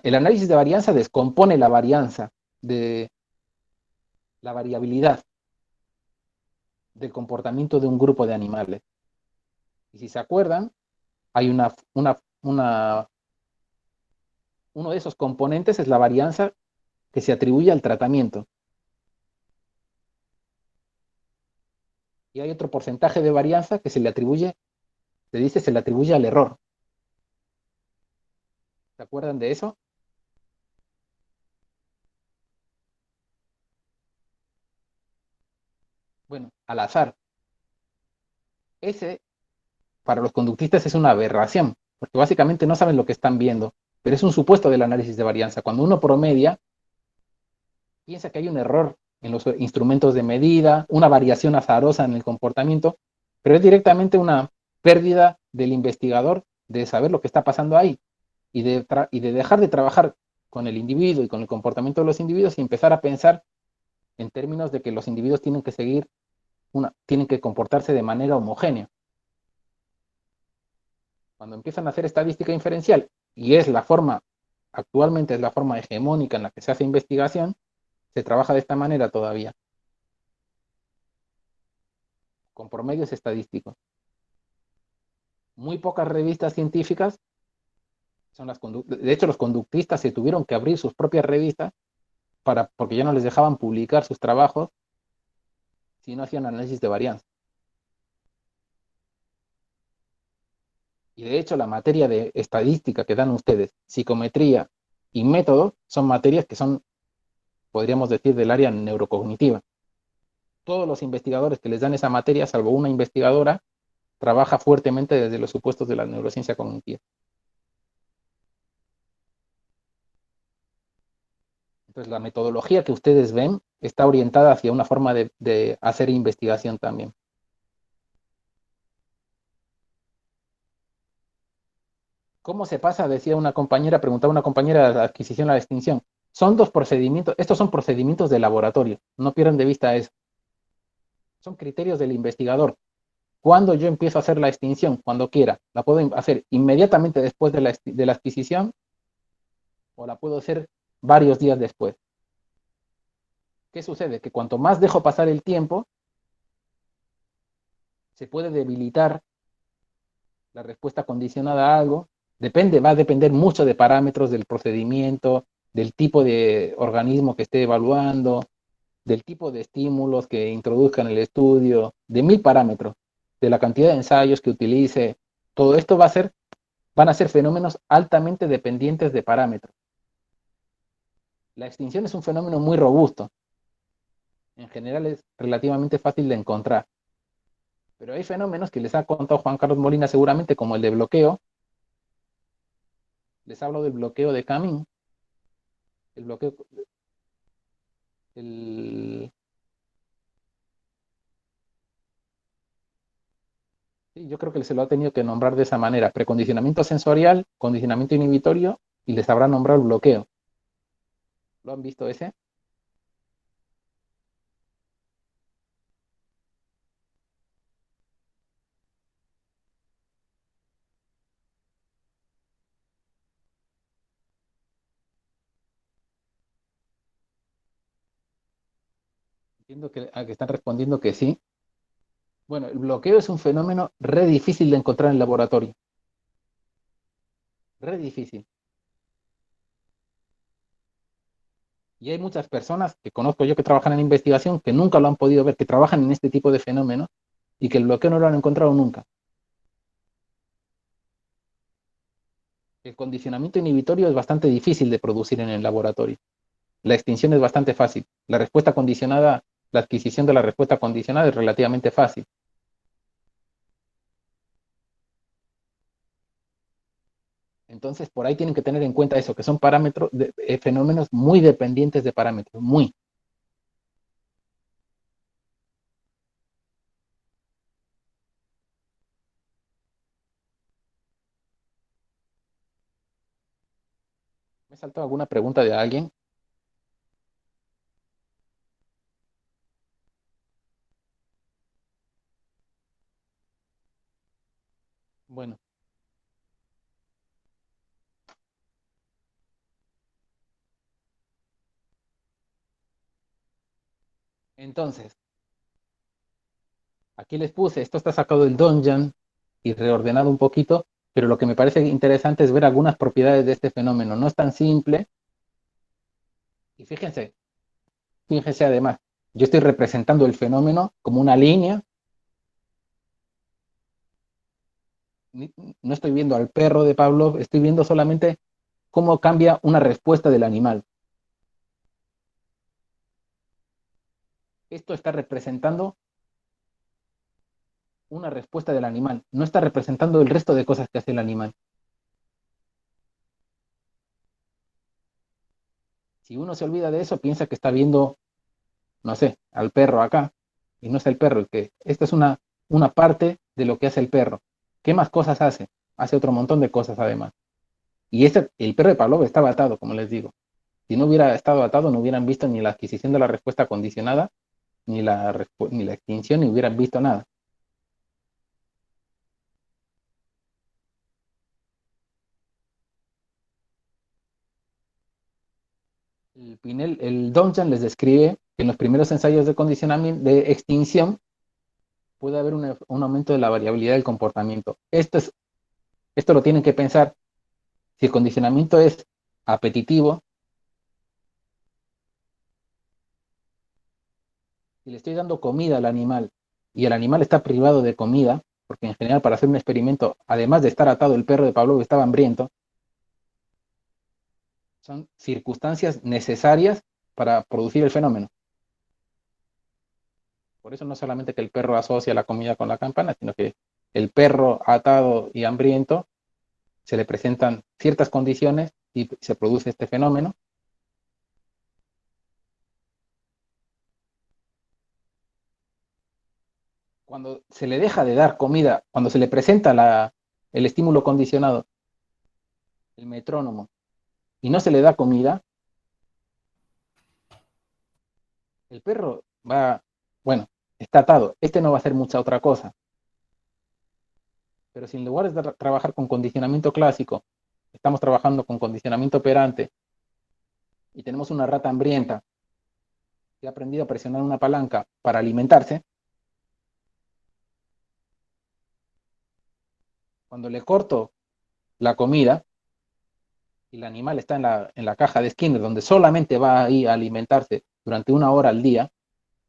El análisis de varianza descompone la varianza de la variabilidad del comportamiento de un grupo de animales. Y si se acuerdan, hay uno de esos componentes es la varianza que se atribuye al tratamiento. Y hay otro porcentaje de varianza que se le atribuye, se le atribuye al error. ¿Se acuerdan de eso? Bueno, al azar. Ese, para los conductistas, es una aberración, porque básicamente no saben lo que están viendo, pero es un supuesto del análisis de varianza. Cuando uno promedia, piensa que hay un error en los instrumentos de medida, una variación azarosa en el comportamiento, pero es directamente una pérdida del investigador de saber lo que está pasando ahí y de dejar de trabajar con el individuo y con el comportamiento de los individuos y empezar a pensar en términos de que los individuos tienen que comportarse de manera homogénea. Cuando empiezan a hacer estadística inferencial, y actualmente es la forma hegemónica en la que se hace investigación, se trabaja de esta manera todavía, con promedios estadísticos. Muy pocas revistas científicas de hecho, los conductistas se tuvieron que abrir sus propias revistas porque ya no les dejaban publicar sus trabajos si no hacían análisis de varianza. Y de hecho, la materia de estadística que dan ustedes, psicometría y método, son materias que son, podríamos decir, del área neurocognitiva. Todos los investigadores que les dan esa materia, salvo una investigadora, trabaja fuertemente desde los supuestos de la neurociencia cognitiva. Entonces, la metodología que ustedes ven está orientada hacia una forma de hacer investigación también. ¿Cómo se pasa? Preguntaba una compañera, de la adquisición a la extinción. Son dos procedimientos, estos son procedimientos de laboratorio, no pierdan de vista eso. Son criterios del investigador. Cuando yo empiezo a hacer la extinción, cuando quiera, la puedo hacer inmediatamente después de la adquisición o la puedo hacer varios días después. ¿Qué sucede? Que cuanto más dejo pasar el tiempo, se puede debilitar la respuesta condicionada a algo. Va a depender mucho de parámetros del procedimiento, del tipo de organismo que esté evaluando, del tipo de estímulos que introduzca en el estudio, de 1000 parámetros, de la cantidad de ensayos que utilice. Todo esto van a ser fenómenos altamente dependientes de parámetros. La extinción es un fenómeno muy robusto. En general es relativamente fácil de encontrar. Pero hay fenómenos que les ha contado Juan Carlos Molina seguramente, como el de bloqueo. Les hablo del bloqueo de Camin. El bloqueo, sí, yo creo que se lo ha tenido que nombrar de esa manera: precondicionamiento sensorial, condicionamiento inhibitorio, y les habrá nombrado el bloqueo. ¿Lo han visto ese? Entiendo que están respondiendo que sí. Bueno, el bloqueo es un fenómeno re difícil de encontrar en el laboratorio. re difícil. Y hay muchas personas que conozco yo que trabajan en investigación que nunca lo han podido ver, que trabajan en este tipo de fenómenos y que el bloqueo no lo han encontrado nunca. El condicionamiento inhibitorio es bastante difícil de producir en el laboratorio. La extinción es bastante fácil. La respuesta condicionada, la adquisición de la respuesta condicionada es relativamente fácil. Entonces, por ahí tienen que tener en cuenta eso, que son parámetros, fenómenos muy dependientes de parámetros, muy. ¿Me he saltado alguna pregunta de alguien? Bueno, entonces, aquí les puse, esto está sacado del Dungeon y reordenado un poquito, pero lo que me parece interesante es ver algunas propiedades de este fenómeno. No es tan simple. Y fíjense además, yo estoy representando el fenómeno como una línea. No estoy viendo al perro de Pavlov, estoy viendo solamente cómo cambia una respuesta del animal. Esto está representando una respuesta del animal, no está representando el resto de cosas que hace el animal. Si uno se olvida de eso, piensa que está viendo, no sé, al perro acá, y no es el perro el que... Esta es una parte de lo que hace el perro. ¿Qué más cosas hace? Hace otro montón de cosas además. Y el perro de Pavlov estaba atado, como les digo. Si no hubiera estado atado, no hubieran visto ni la adquisición de la respuesta condicionada, ni la extinción, ni hubieran visto nada. El Dungeon les describe que en los primeros ensayos de condicionamiento, de extinción, puede haber un aumento de la variabilidad del comportamiento. Esto lo tienen que pensar. Si el condicionamiento es apetitivo, si le estoy dando comida al animal y el animal está privado de comida, porque en general para hacer un experimento, además de estar atado, el perro de Pavlov estaba hambriento, son circunstancias necesarias para producir el fenómeno. Por eso no solamente que el perro asocia la comida con la campana, sino que el perro atado y hambriento se le presentan ciertas condiciones y se produce este fenómeno. Cuando se le deja de dar comida, cuando se le presenta el estímulo condicionado, el metrónomo, y no se le da comida, el perro va, bueno, está atado. Este no va a hacer mucha otra cosa. Pero si en lugar de trabajar con condicionamiento clásico, estamos trabajando con condicionamiento operante y tenemos una rata hambrienta que ha aprendido a presionar una palanca para alimentarse, cuando le corto la comida y el animal está en la caja de Skinner, donde solamente va ahí a alimentarse durante 1 hora al día,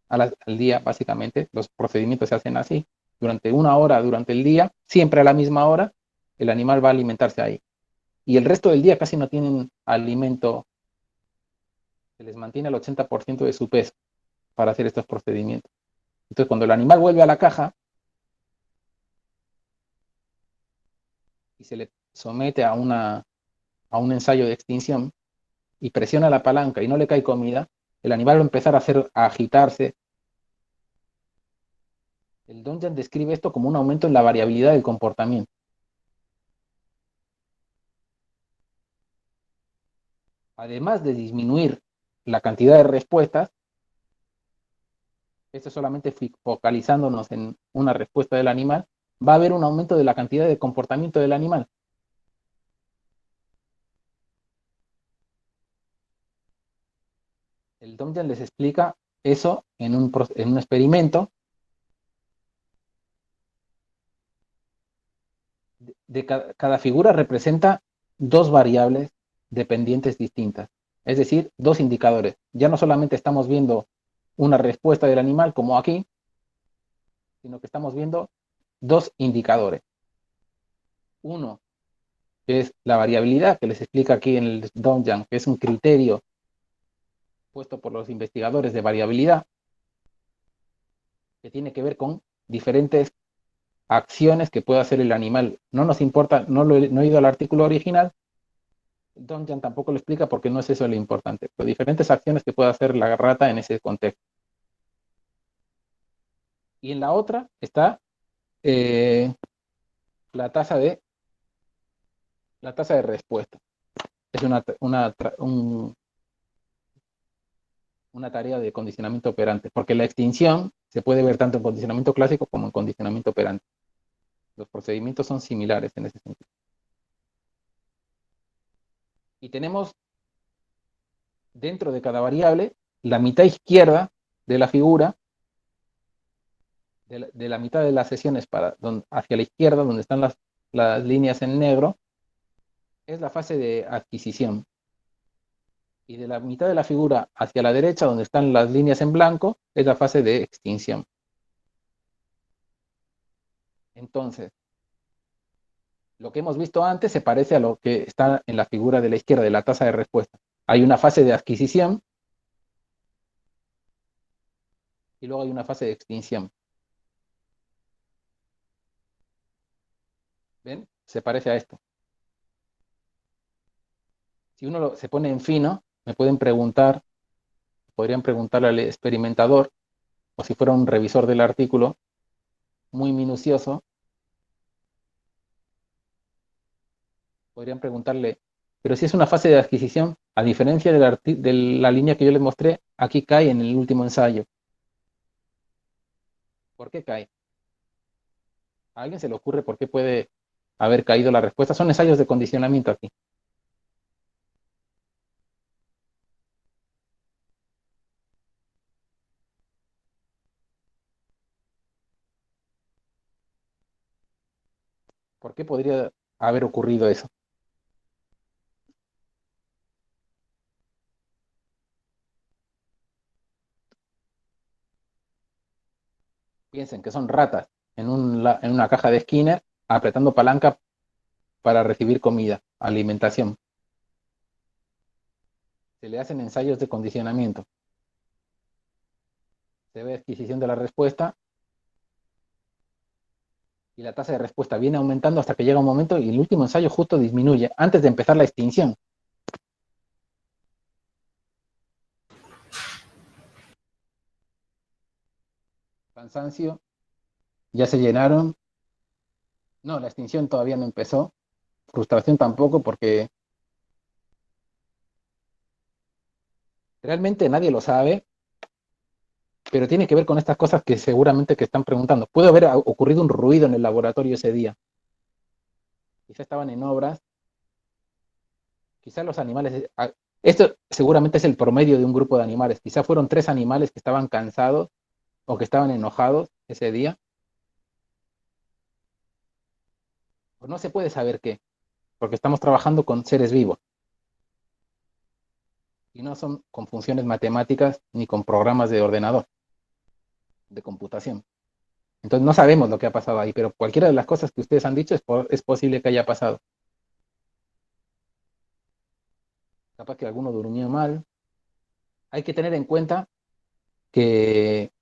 al día básicamente, los procedimientos se hacen así, durante 1 hora durante el día, siempre a la misma hora, el animal va a alimentarse ahí. Y el resto del día casi no tienen alimento, se les mantiene el 80% de su peso para hacer estos procedimientos. Entonces, cuando el animal vuelve a la caja y se le somete a un ensayo de extinción y presiona la palanca y no le cae comida, el animal va a empezar a agitarse. El Dungeon describe esto como un aumento en la variabilidad del comportamiento. Además de disminuir la cantidad de respuestas, esto solamente focalizándonos en una respuesta del animal, va a haber un aumento de la cantidad de comportamiento del animal. El Dungeon les explica eso en un experimento. Cada figura representa dos variables dependientes distintas, es decir, dos indicadores. Ya no solamente estamos viendo una respuesta del animal como aquí, sino que estamos viendo dos indicadores. Uno, que es la variabilidad, que les explica aquí en el Donjan, que es un criterio puesto por los investigadores de variabilidad, que tiene que ver con diferentes acciones que puede hacer el animal. No nos importa, no he ido al artículo original, Donjan tampoco lo explica porque no es eso lo importante, pero diferentes acciones que puede hacer la rata en ese contexto. Y en la otra está la tasa de respuesta. Es una tarea de condicionamiento operante, porque la extinción se puede ver tanto en condicionamiento clásico como en condicionamiento operante. Los procedimientos son similares en ese sentido. Y tenemos dentro de cada variable la mitad izquierda de la figura, de la mitad de las sesiones hacia la izquierda, donde están las líneas en negro, es la fase de adquisición. Y de la mitad de la figura hacia la derecha, donde están las líneas en blanco, es la fase de extinción. Entonces, lo que hemos visto antes se parece a lo que está en la figura de la izquierda, de la tasa de respuesta. Hay una fase de adquisición y luego hay una fase de extinción. ¿Ven? Se parece a esto. Si uno se pone en fino, podrían preguntarle al experimentador, o si fuera un revisor del artículo, muy minucioso, podrían preguntarle, pero si es una fase de adquisición, a diferencia de la línea que yo les mostré, aquí cae en el último ensayo. ¿Por qué cae? ¿A alguien se le ocurre por qué puede haber caído la respuesta? Son ensayos de condicionamiento aquí. ¿Por qué podría haber ocurrido eso? Piensen que son ratas en una caja de Skinner apretando palanca para recibir comida, alimentación. Se le hacen ensayos de condicionamiento. Se ve adquisición de la respuesta y la tasa de respuesta viene aumentando hasta que llega un momento y el último ensayo justo disminuye antes de empezar la extinción. Cansancio, ya se llenaron. No, la extinción todavía no empezó. Frustración tampoco, porque realmente nadie lo sabe, pero tiene que ver con estas cosas que seguramente que están preguntando. Puede haber ocurrido un ruido en el laboratorio ese día. Quizá estaban en obras. Quizá los animales... Esto seguramente es el promedio de un grupo de animales. Quizá fueron 3 animales que estaban cansados o que estaban enojados ese día. Pues no se puede saber qué, porque estamos trabajando con seres vivos. Y no son con funciones matemáticas ni con programas de ordenador, de computación. Entonces no sabemos lo que ha pasado ahí, pero cualquiera de las cosas que ustedes han dicho es posible que haya pasado. Capaz que alguno durmió mal. Hay que tener en cuenta que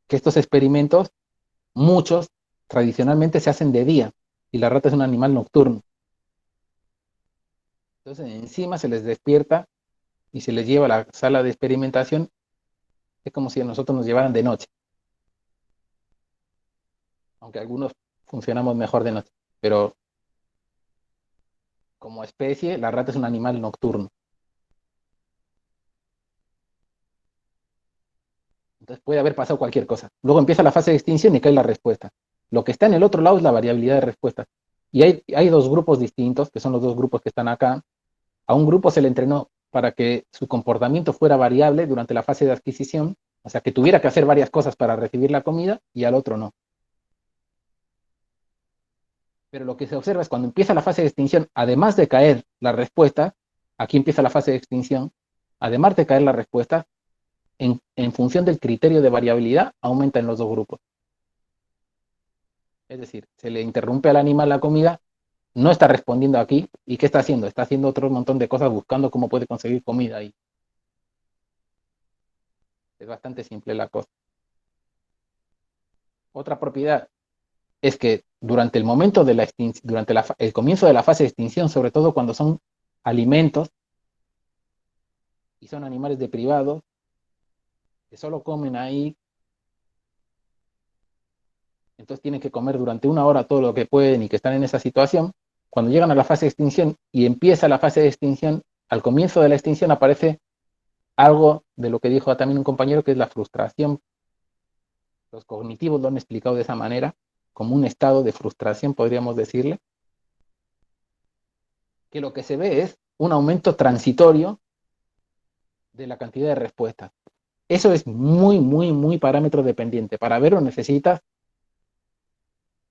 estos experimentos, muchos, tradicionalmente se hacen de día, y la rata es un animal nocturno. Entonces encima se les despierta y se les lleva a la sala de experimentación. Es como si a nosotros nos llevaran de noche. Aunque algunos funcionamos mejor de noche. Pero como especie, la rata es un animal nocturno. Entonces puede haber pasado cualquier cosa. Luego empieza la fase de extinción y cae la respuesta. Lo que está en el otro lado es la variabilidad de respuestas. Y hay dos grupos distintos, que son los dos grupos que están acá. A un grupo se le entrenó para que su comportamiento fuera variable durante la fase de adquisición, o sea, que tuviera que hacer varias cosas para recibir la comida, y al otro no. Pero lo que se observa es cuando empieza la fase de extinción, además de caer la respuesta, aquí empieza la fase de extinción, además de caer la respuesta, en función del criterio de variabilidad, aumenta en los dos grupos. Es decir, se le interrumpe al animal la comida, no está respondiendo aquí, ¿y qué está haciendo? Está haciendo otro montón de cosas buscando cómo puede conseguir comida ahí. Es bastante simple la cosa. Otra propiedad es que durante el momento de la durante el comienzo de la fase de extinción, sobre todo cuando son alimentos y son animales deprivados, que solo comen ahí, entonces tienen que comer durante una hora todo lo que pueden y que están en esa situación. Cuando llegan a la fase de extinción y empieza la fase de extinción, al comienzo de la extinción aparece algo de lo que dijo también un compañero, que es la frustración. Los cognitivos lo han explicado de esa manera, como un estado de frustración, podríamos decirle, que lo que se ve es un aumento transitorio de la cantidad de respuestas. Eso es muy, muy, muy parámetro dependiente. Para verlo necesitas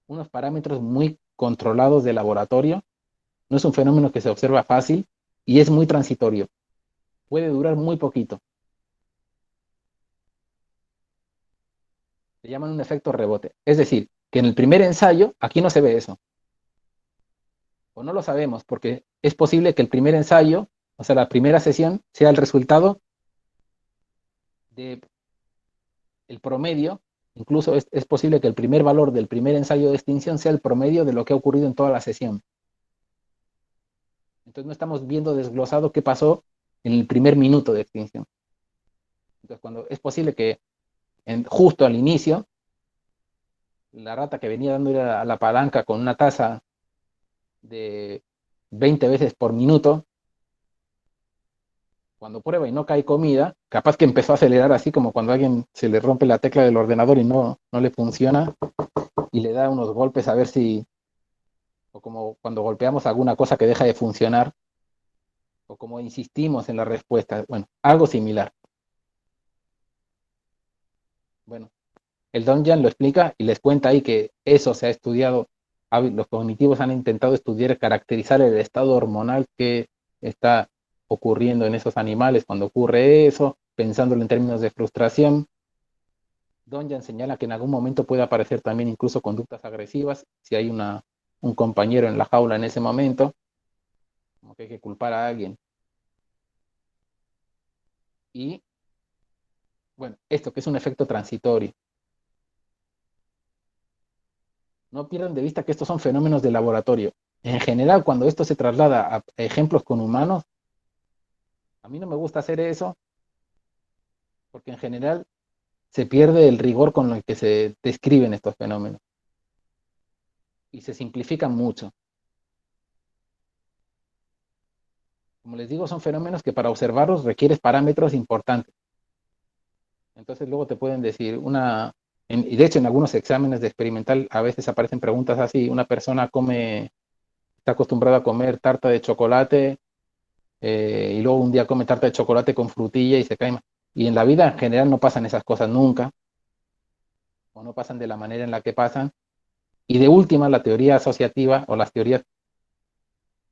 unos parámetros muy controlados de laboratorio. No es un fenómeno que se observa fácil y es muy transitorio. Puede durar muy poquito. Se llaman un efecto rebote. Es decir, que en el primer ensayo, aquí no se ve eso. O no lo sabemos, porque es posible que el primer ensayo, o sea, la primera sesión, sea el resultado del promedio. Incluso es posible que el primer valor del primer ensayo de extinción sea el promedio de lo que ha ocurrido en toda la sesión. Entonces no estamos viendo desglosado qué pasó en el primer minuto de extinción. Entonces cuando es posible que justo al inicio, la rata que venía dándole a la palanca con una tasa de 20 veces por minuto, cuando prueba y no cae comida, capaz que empezó a acelerar así como cuando a alguien se le rompe la tecla del ordenador y no le funciona y le da unos golpes a ver si, o como cuando golpeamos alguna cosa que deja de funcionar, o como insistimos en la respuesta. Bueno, algo similar. Bueno, el Donjan lo explica y les cuenta ahí que eso se ha estudiado, los cognitivos han intentado estudiar, caracterizar el estado hormonal que está ocurriendo en esos animales cuando ocurre eso, pensándolo en términos de frustración. Donjan señala que en algún momento puede aparecer también incluso conductas agresivas, si hay un compañero en la jaula en ese momento, como que hay que culpar a alguien. Y, bueno, esto que es un efecto transitorio. No pierdan de vista que estos son fenómenos de laboratorio. En general, cuando esto se traslada a ejemplos con humanos, a mí no me gusta hacer eso, porque en general se pierde el rigor con el que se describen estos fenómenos. Y se simplifican mucho. Como les digo, son fenómenos que para observarlos requieres parámetros importantes. Entonces luego te pueden decir y de hecho en algunos exámenes de experimental a veces aparecen preguntas así, una persona está acostumbrada a comer tarta de chocolate, y luego un día come tarta de chocolate con frutilla y se cae. Y en la vida en general no pasan esas cosas nunca, o no pasan de la manera en la que pasan. Y de última, la teoría asociativa o las teorías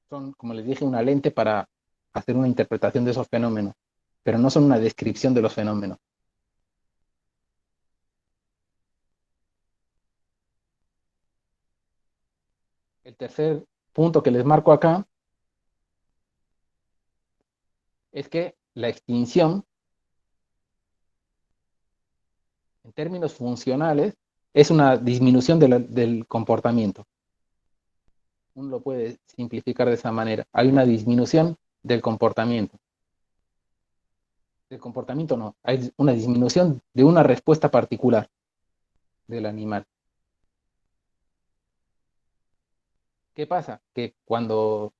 son, como les dije, una lente para hacer una interpretación de esos fenómenos, pero no son una descripción de los fenómenos. El tercer punto que les marco acá es que la extinción, en términos funcionales, es una disminución del comportamiento. Uno lo puede simplificar de esa manera. Hay una disminución del comportamiento. Del comportamiento no, hay una disminución de una respuesta particular del animal. ¿Qué pasa? Que cuando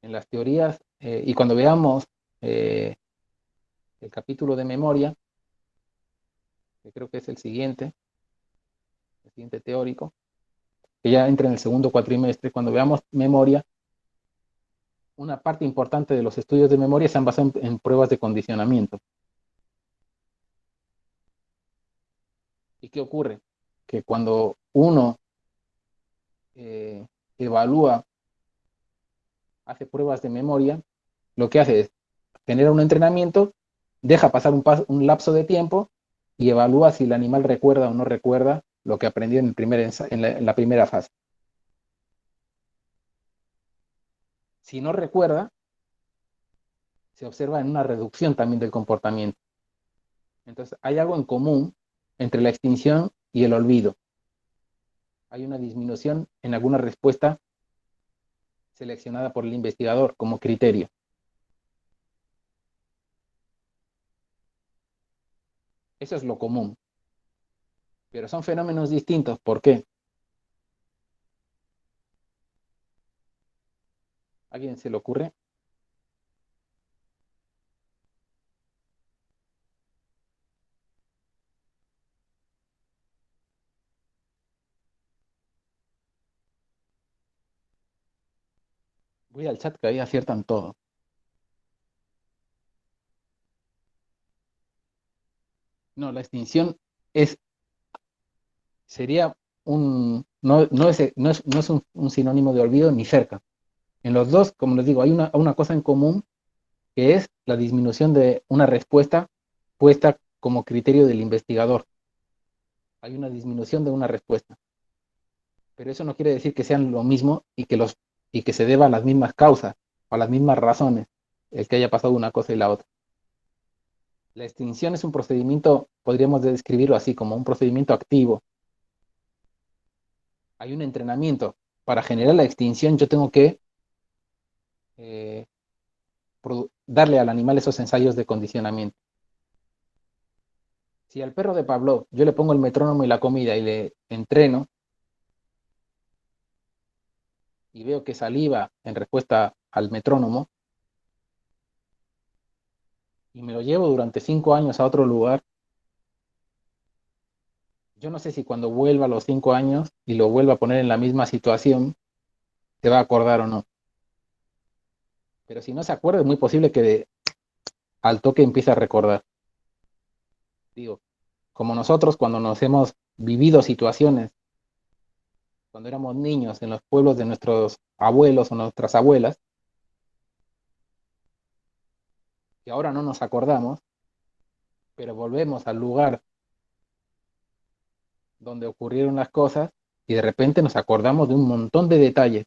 en las teorías y cuando veamos el capítulo de memoria, que creo que es el siguiente teórico, que ya entra en el segundo cuatrimestre, cuando veamos memoria, una parte importante de los estudios de memoria se han basado en pruebas de condicionamiento. ¿Y qué ocurre? Que cuando uno evalúa, hace pruebas de memoria, lo que hace es genera un entrenamiento, deja pasar un lapso de tiempo y evalúa si el animal recuerda o no recuerda lo que aprendió en la primera fase. Si no recuerda, se observa en una reducción también del comportamiento. Entonces, hay algo en común entre la extinción y el olvido. Hay una disminución en alguna respuesta seleccionada por el investigador como criterio. Eso es lo común. Pero son fenómenos distintos. ¿Por qué? ¿A alguien se le ocurre? Voy al chat que ahí aciertan todo. No, la extinción sería no es un sinónimo de olvido ni cerca. En los dos, como les digo, hay una cosa en común que es la disminución de una respuesta puesta como criterio del investigador. Hay una disminución de una respuesta. Pero eso no quiere decir que sean lo mismo y que se deba a las mismas causas o a las mismas razones el que haya pasado una cosa y la otra. La extinción es un procedimiento, podríamos describirlo así, como un procedimiento activo. Hay un entrenamiento. Para generar la extinción yo tengo que eh, darle al animal esos ensayos de condicionamiento. Si al perro de Pavlov yo le pongo el metrónomo y la comida y le entreno y veo que saliva en respuesta al metrónomo y me lo llevo durante 5 años a otro lugar, yo no sé si cuando vuelva a los 5 años y lo vuelva a poner en la misma situación, se va a acordar o no. Pero si no se acuerda, es muy posible que al toque empiece a recordar. Digo, como nosotros cuando nos hemos vivido situaciones, cuando éramos niños en los pueblos de nuestros abuelos o nuestras abuelas, que ahora no nos acordamos, pero volvemos al lugar donde ocurrieron las cosas y de repente nos acordamos de un montón de detalles.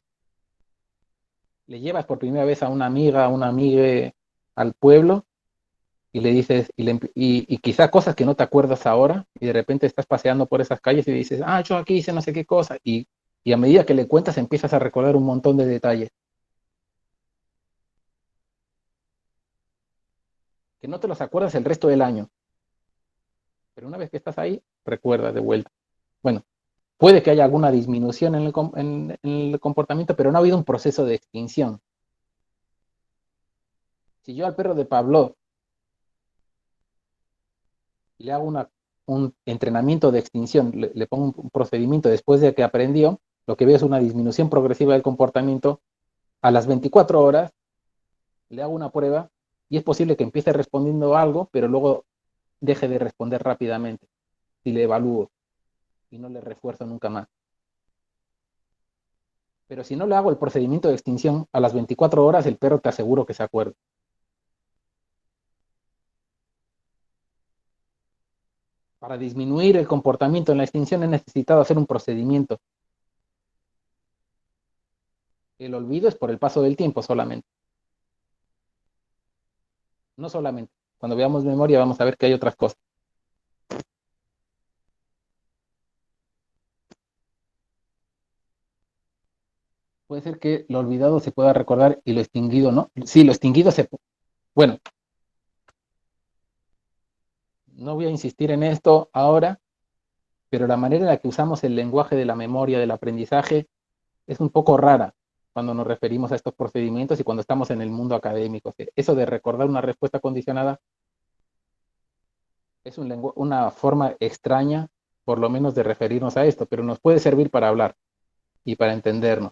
Le llevas por primera vez a una amiga, a una amiga al pueblo y le dices, y quizá cosas que no te acuerdas ahora, y de repente estás paseando por esas calles y dices, yo aquí hice no sé qué cosa, y a medida que le cuentas empiezas a recordar un montón de detalles. Que no te los acuerdas el resto del año, pero una vez que estás ahí, recuerdas de vuelta. Bueno, puede que haya alguna disminución en el comportamiento, pero no ha habido un proceso de extinción. Si yo al perro de Pavlov le hago un entrenamiento de extinción, le pongo un procedimiento después de que aprendió, lo que veo es una disminución progresiva del comportamiento. A las 24 horas le hago una prueba y es posible que empiece respondiendo algo, pero luego deje de responder rápidamente si le evalúo y no le refuerzo nunca más. Pero si no le hago el procedimiento de extinción, a las 24 horas el perro te aseguro que se acuerda. Para disminuir el comportamiento en la extinción he necesitado hacer un procedimiento. El olvido es por el paso del tiempo solamente. No solamente. Cuando veamos memoria vamos a ver que hay otras cosas. Puede ser que lo olvidado se pueda recordar y lo extinguido no. Sí, lo extinguido se... Bueno, no voy a insistir en esto ahora, pero la manera en la que usamos el lenguaje de la memoria, del aprendizaje, es un poco rara cuando nos referimos a estos procedimientos y cuando estamos en el mundo académico. Eso de recordar una respuesta condicionada es una forma extraña, por lo menos, de referirnos a esto, pero nos puede servir para hablar y para entendernos.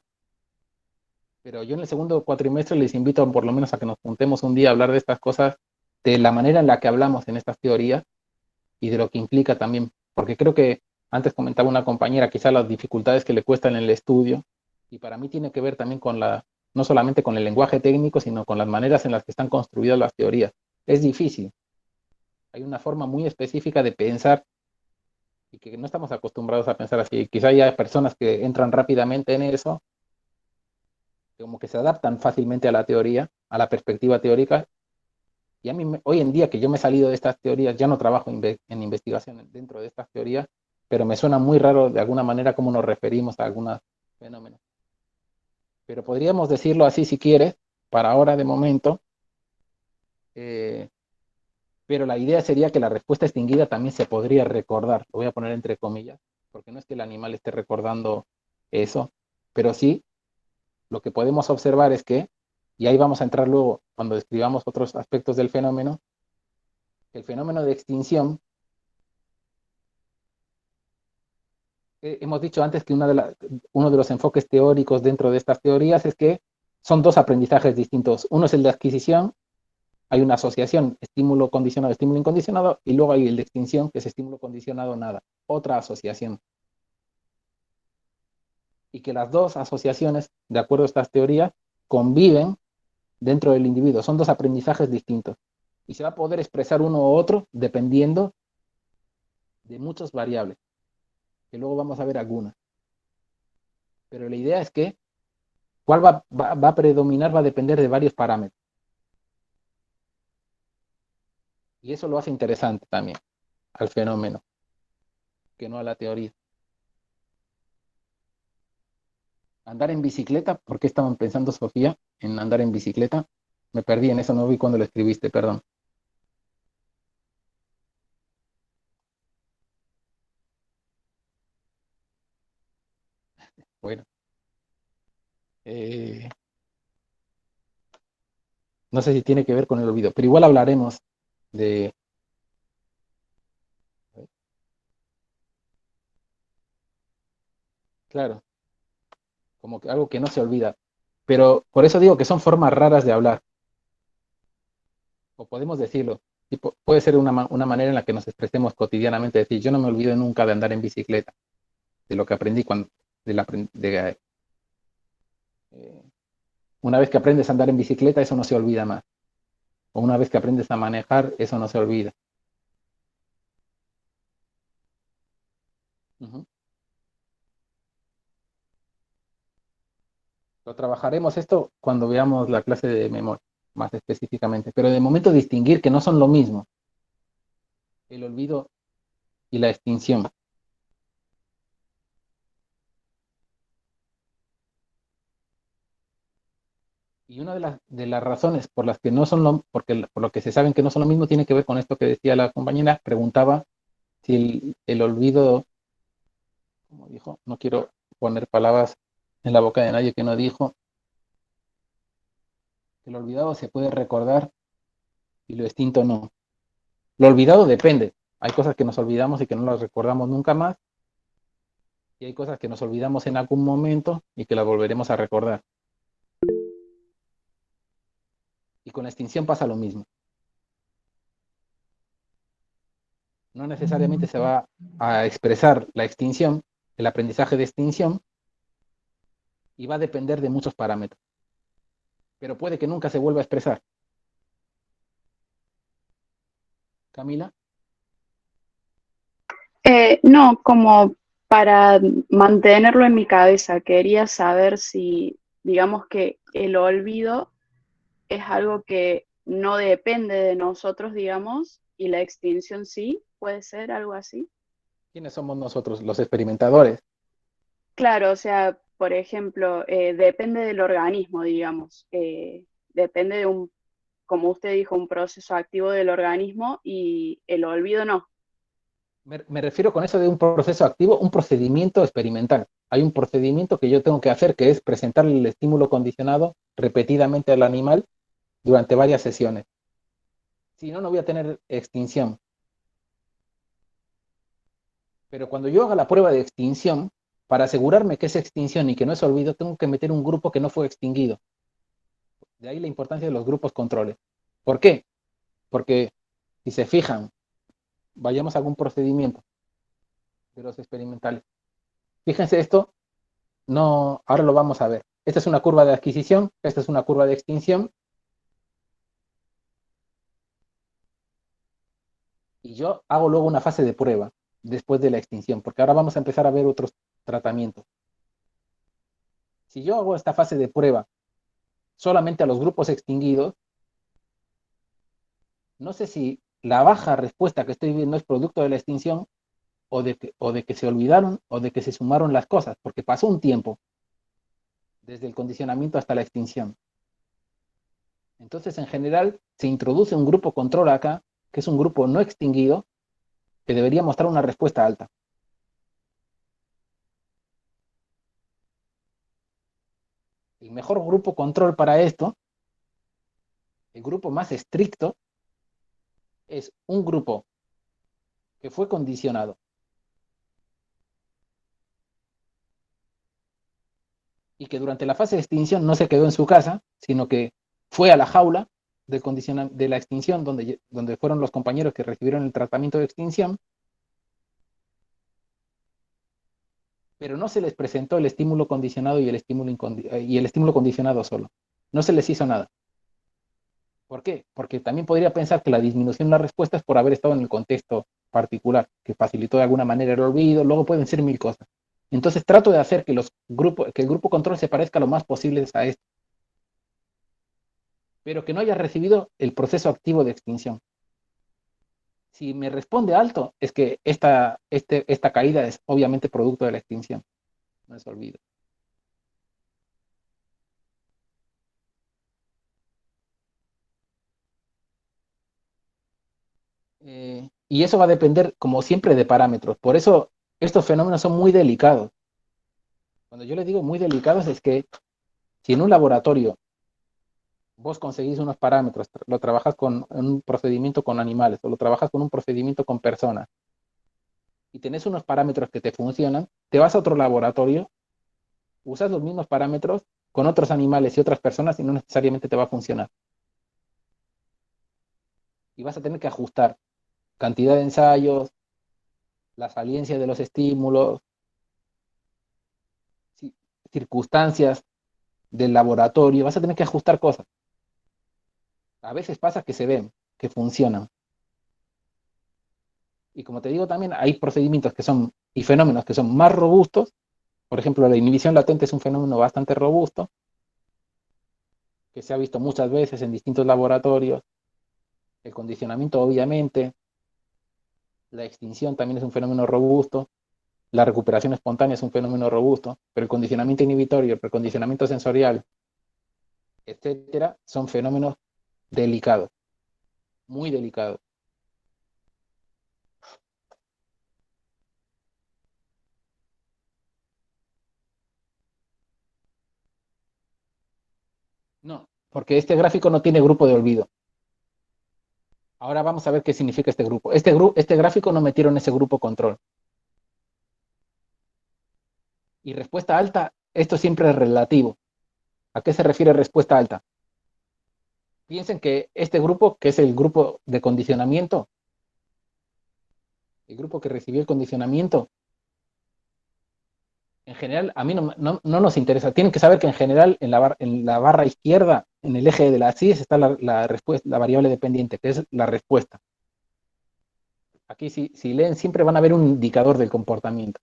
Pero yo en el segundo cuatrimestre les invito por lo menos a que nos juntemos un día a hablar de estas cosas, de la manera en la que hablamos en estas teorías y de lo que implica también, porque creo que antes comentaba una compañera quizá las dificultades que le cuestan en el estudio Y para mí tiene que ver también con no solamente con el lenguaje técnico, sino con las maneras en las que están construidas las teorías. Es difícil. Hay una forma muy específica de pensar y que no estamos acostumbrados a pensar así. Quizá haya personas que entran rápidamente en eso, como que se adaptan fácilmente a la teoría, a la perspectiva teórica. Y a mí, hoy en día que yo me he salido de estas teorías, ya no trabajo en investigación dentro de estas teorías, pero me suena muy raro de alguna manera cómo nos referimos a algunos fenómenos. Pero podríamos decirlo así si quieres, para ahora de momento, eh, pero la idea sería que la respuesta extinguida también se podría recordar, lo voy a poner entre comillas, porque no es que el animal esté recordando eso, pero sí lo que podemos observar es que, y ahí vamos a entrar luego cuando describamos otros aspectos del fenómeno, el fenómeno de extinción, hemos dicho antes que uno de los enfoques teóricos dentro de estas teorías es que son dos aprendizajes distintos. Uno es el de adquisición, hay una asociación, estímulo condicionado, estímulo incondicionado, y luego hay el de extinción, que es estímulo condicionado, nada, otra asociación. Y que las dos asociaciones, de acuerdo a estas teorías, conviven dentro del individuo. Son dos aprendizajes distintos. Y se va a poder expresar uno u otro dependiendo de muchas variables, que luego vamos a ver algunas. Pero la idea es que cuál va a predominar va a depender de varios parámetros. Y eso lo hace interesante también al fenómeno, que no a la teoría. Andar en bicicleta, ¿por qué estaban pensando, Sofía, en andar en bicicleta? Me perdí en eso, no vi cuando lo escribiste, perdón. Bueno, eh, no sé si tiene que ver con el olvido, pero igual hablaremos de... Claro, como que algo que no se olvida. Pero por eso digo que son formas raras de hablar, o podemos decirlo. Puede ser una manera en la que nos expresemos cotidianamente, decir, yo no me olvido nunca de andar en bicicleta, de lo que aprendí cuando, eh, una vez que aprendes a andar en bicicleta, eso no se olvida más. O una vez que aprendes a manejar, eso no se olvida. Ujú. Lo trabajaremos esto cuando veamos la clase de memoria, más específicamente. Pero de momento distinguir que no son lo mismo, el olvido y la extinción. Y una de las razones por las que no son por lo que se saben que no son lo mismo, tiene que ver con esto que decía la compañera, preguntaba si el olvido, como dijo, no quiero poner palabras en la boca de nadie que no dijo, que el olvidado se puede recordar y lo extinto no. Lo olvidado depende. Hay cosas que nos olvidamos y que no las recordamos nunca más, y hay cosas que nos olvidamos en algún momento y que las volveremos a recordar. Y con la extinción pasa lo mismo. No necesariamente se va a expresar la extinción, el aprendizaje de extinción, y va a depender de muchos parámetros. Pero puede que nunca se vuelva a expresar. Camila, No, como para mantenerlo en mi cabeza, quería saber si, digamos que el olvido es algo que no depende de nosotros, digamos, y la extinción sí, puede ser algo así. ¿quiénes somos nosotros? Los experimentadores. Claro, o sea, por ejemplo, depende del organismo, digamos, depende de un, como usted dijo, un proceso activo del organismo y el olvido no. Me refiero con eso de un proceso activo, un procedimiento experimental. Hay un procedimiento que yo tengo que hacer, que es presentarle el estímulo condicionado repetidamente al animal durante varias sesiones. Si no, no voy a tener extinción. Pero cuando yo haga la prueba de extinción, para asegurarme que es extinción y que no es olvido, tengo que meter un grupo que no fue extinguido. De ahí la importancia de los grupos controles. ¿Por qué? Porque si se fijan, vayamos a algún procedimiento de los experimentales. Fíjense esto, no, ahora lo vamos a ver. Esta es una curva de adquisición, esta es una curva de extinción. Y yo hago luego una fase de prueba después de la extinción, porque ahora vamos a empezar a ver otros tratamientos. Si yo hago esta fase de prueba solamente a los grupos extinguidos, no sé si la baja respuesta que estoy viendo es producto de la extinción o de que se olvidaron o de que se sumaron las cosas, porque pasó un tiempo desde el condicionamiento hasta la extinción. Entonces, en general, se introduce un grupo control acá, que es un grupo no extinguido, que debería mostrar una respuesta alta. El mejor grupo control para esto, el grupo más estricto, es un grupo que fue condicionado y que durante la fase de extinción no se quedó en su casa, sino que fue a la jaula de la extinción, donde fueron los compañeros que recibieron el tratamiento de extinción, pero no se les presentó el estímulo condicionado y el estímulo condicionado solo. No se les hizo nada. ¿Por qué? Porque también podría pensar que la disminución de la respuesta es por haber estado en el contexto particular, que facilitó de alguna manera el olvido, luego pueden ser mil cosas. Entonces trato de hacer que que el grupo control se parezca lo más posible a esto, pero que no haya recibido el proceso activo de extinción. Si me responde alto, es que esta caída es obviamente producto de la extinción, no es olvido. Y eso va a depender, como siempre, de parámetros. Por eso estos fenómenos son muy delicados. Cuando yo les digo muy delicados es que si en un laboratorio vos conseguís unos parámetros, lo trabajas con un procedimiento con animales o lo trabajas con un procedimiento con personas y tenés unos parámetros que te funcionan, te vas a otro laboratorio, usas los mismos parámetros con otros animales y otras personas y no necesariamente te va a funcionar. Y vas a tener que ajustar cantidad de ensayos, la saliencia de los estímulos, circunstancias del laboratorio, vas a tener que ajustar cosas. A veces pasa que se ven, que funcionan. Y como te digo también, hay procedimientos y fenómenos que son más robustos. Por ejemplo, la inhibición latente es un fenómeno bastante robusto, que se ha visto muchas veces en distintos laboratorios. El condicionamiento, obviamente. La extinción también es un fenómeno robusto. La recuperación espontánea es un fenómeno robusto. Pero el condicionamiento inhibitorio, el precondicionamiento sensorial, etcétera, son fenómenos delicados, muy delicados. No, porque este gráfico no tiene grupo de olvido. Ahora vamos a ver qué significa este grupo. Este gráfico no metieron ese grupo control. Y respuesta alta, esto siempre es relativo. ¿A qué se refiere respuesta alta? Piensen que este grupo, que es el grupo de condicionamiento, el grupo que recibió el condicionamiento, en general, a mí no nos interesa. Tienen que saber que en general en la barra izquierda, en el eje de la axis, está la variable dependiente, que es la respuesta. Aquí si leen, siempre van a ver un indicador del comportamiento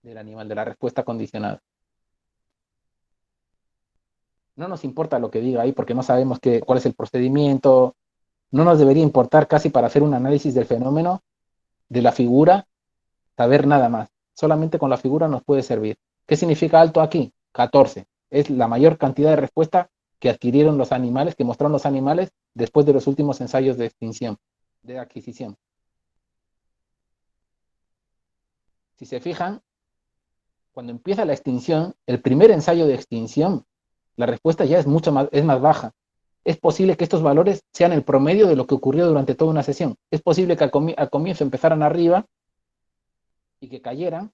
del animal, de la respuesta condicionada. No nos importa lo que diga ahí porque no sabemos cuál es el procedimiento. No nos debería importar casi para hacer un análisis del fenómeno, de la figura, saber nada más. Solamente con la figura nos puede servir. ¿Qué significa alto aquí? 14. Es la mayor cantidad de respuesta que adquirieron los animales, que mostraron los animales después de los últimos ensayos de extinción, de adquisición. Si se fijan, cuando empieza la extinción, el primer ensayo de extinción, la respuesta ya es más baja. Es posible que estos valores sean el promedio de lo que ocurrió durante toda una sesión. Es posible que al comienzo empezaran arriba y que cayeran,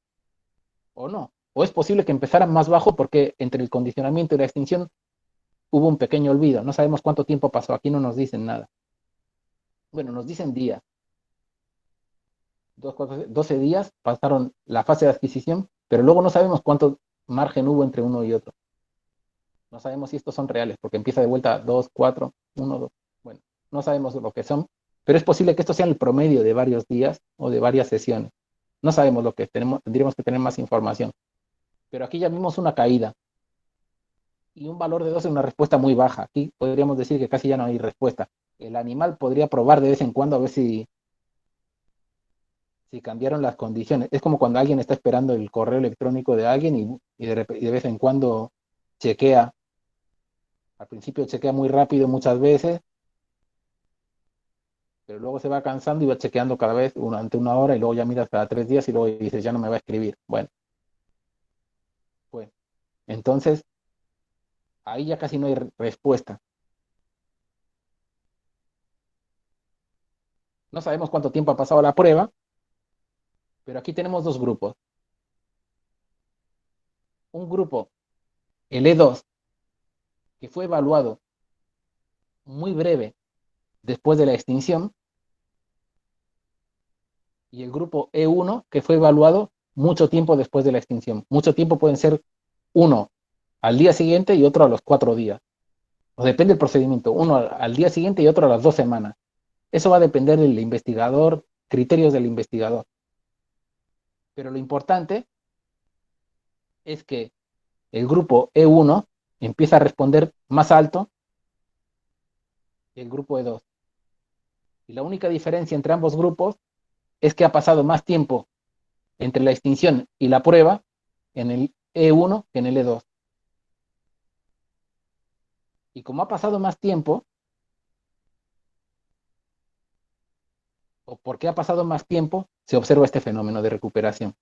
o no. O es posible que empezaran más bajo porque entre el condicionamiento y la extinción hubo un pequeño olvido. No sabemos cuánto tiempo pasó. Aquí no nos dicen nada. Bueno, nos dicen días. 12 días pasaron la fase de adquisición, pero luego no sabemos margen hubo entre uno y otro. No sabemos si estos son reales, porque empieza de vuelta 2, 4, 1, 2. Bueno, no sabemos lo que son, pero es posible que esto sea el promedio de varios días o de varias sesiones. No sabemos lo que tenemos, tendríamos que tener más información. Pero aquí ya vimos una caída. Y un valor de 2 es una respuesta muy baja. Aquí podríamos decir que casi ya no hay respuesta. El animal podría probar de vez en cuando a ver si cambiaron las condiciones. Es como cuando alguien está esperando el correo electrónico de alguien y de vez en cuando chequea. Al principio chequea muy rápido muchas veces, pero luego se va cansando y va chequeando cada vez durante una hora y luego ya miras cada 3 días y luego dices, ya no me va a escribir. Bueno, pues entonces ahí ya casi no hay respuesta. No sabemos cuánto tiempo ha pasado la prueba, pero aquí tenemos dos grupos. Un grupo, el E2, que fue evaluado muy breve después de la extinción, y el grupo E1, que fue evaluado mucho tiempo después de la extinción. Mucho tiempo pueden ser uno al día siguiente y otro a los 4 días. O depende del procedimiento, uno al día siguiente y otro a las 2 semanas. Eso va a depender del investigador, criterios del investigador. Pero lo importante es que el grupo E1 empieza a responder más alto que el grupo E2. Y la única diferencia entre ambos grupos es que ha pasado más tiempo entre la extinción y la prueba en el E1 que en el E2. Y como ha pasado más tiempo, o porque ha pasado más tiempo, se observa este fenómeno de recuperación.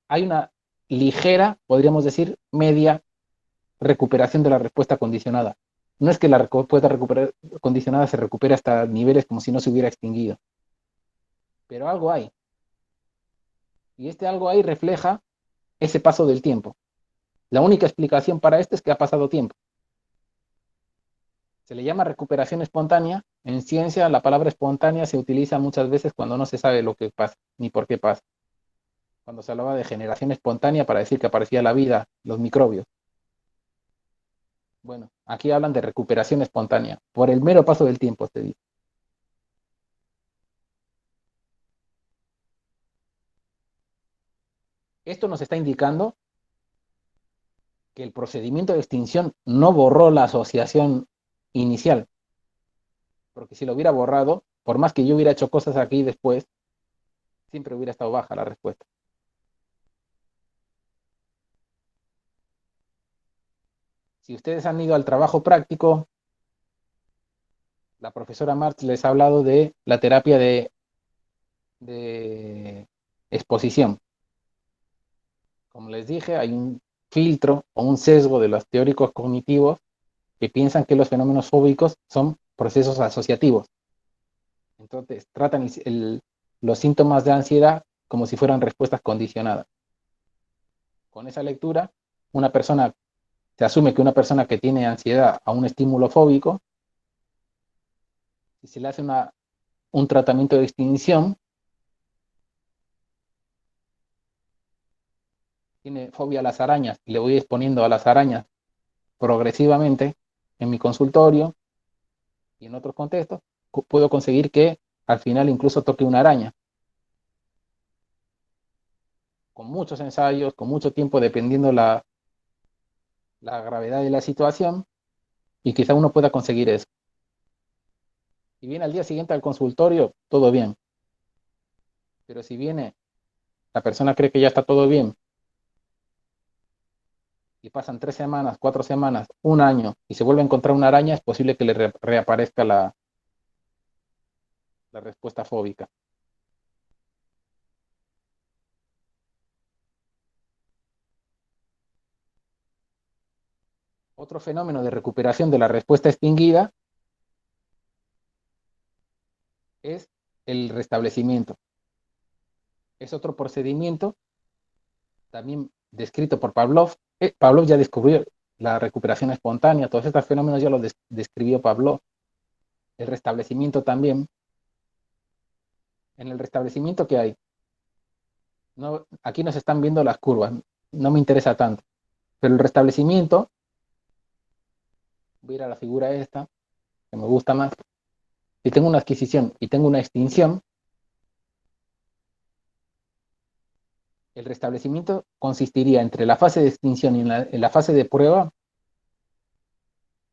Hay una ligera, podríamos decir, media recuperación de la respuesta condicionada. No es que la respuesta condicionada se recupere hasta niveles como si no se hubiera extinguido, pero algo hay. Y este algo ahí refleja ese paso del tiempo. La única explicación para esto es que ha pasado tiempo. Se le llama recuperación espontánea. En ciencia, la palabra espontánea se utiliza muchas veces cuando no se sabe lo que pasa, ni por qué pasa. Cuando se hablaba de generación espontánea para decir que aparecía la vida, los microbios. Bueno, aquí hablan de recuperación espontánea, por el mero paso del tiempo, te digo. Esto nos está indicando que el procedimiento de extinción no borró la asociación inicial, porque si lo hubiera borrado, por más que yo hubiera hecho cosas aquí después, siempre hubiera estado baja la respuesta. Si ustedes han ido al trabajo práctico, la profesora Marx les ha hablado de la terapia de exposición. Como les dije, hay un filtro o un sesgo de los teóricos cognitivos que piensan que los fenómenos fóbicos son procesos asociativos. Entonces, tratan los síntomas de ansiedad como si fueran respuestas condicionadas. Con esa lectura, se asume que una persona que tiene ansiedad a un estímulo fóbico, si se le hace un tratamiento de extinción, tiene fobia a las arañas y le voy exponiendo a las arañas progresivamente en mi consultorio y en otros contextos, puedo conseguir que al final incluso toque una araña. Con muchos ensayos, con mucho tiempo, dependiendo la gravedad de la situación, y quizá uno pueda conseguir eso. Si viene al día siguiente al consultorio, todo bien. Pero si viene, la persona cree que ya está todo bien, y pasan 3 semanas, 4 semanas, un año, y se vuelve a encontrar una araña, es posible que le reaparezca la respuesta fóbica. Otro fenómeno de recuperación de la respuesta extinguida es el restablecimiento. Es otro procedimiento también descrito por Pavlov. Pavlov ya descubrió la recuperación espontánea, todos estos fenómenos ya los describió Pavlov. El restablecimiento también. En el restablecimiento, ¿qué hay? No, aquí nos están viendo las curvas. no me interesa tanto. Pero el restablecimiento, voy a ir a la figura esta, que me gusta más. Si tengo una adquisición y tengo una extinción, el restablecimiento consistiría entre la fase de extinción y en la fase de prueba,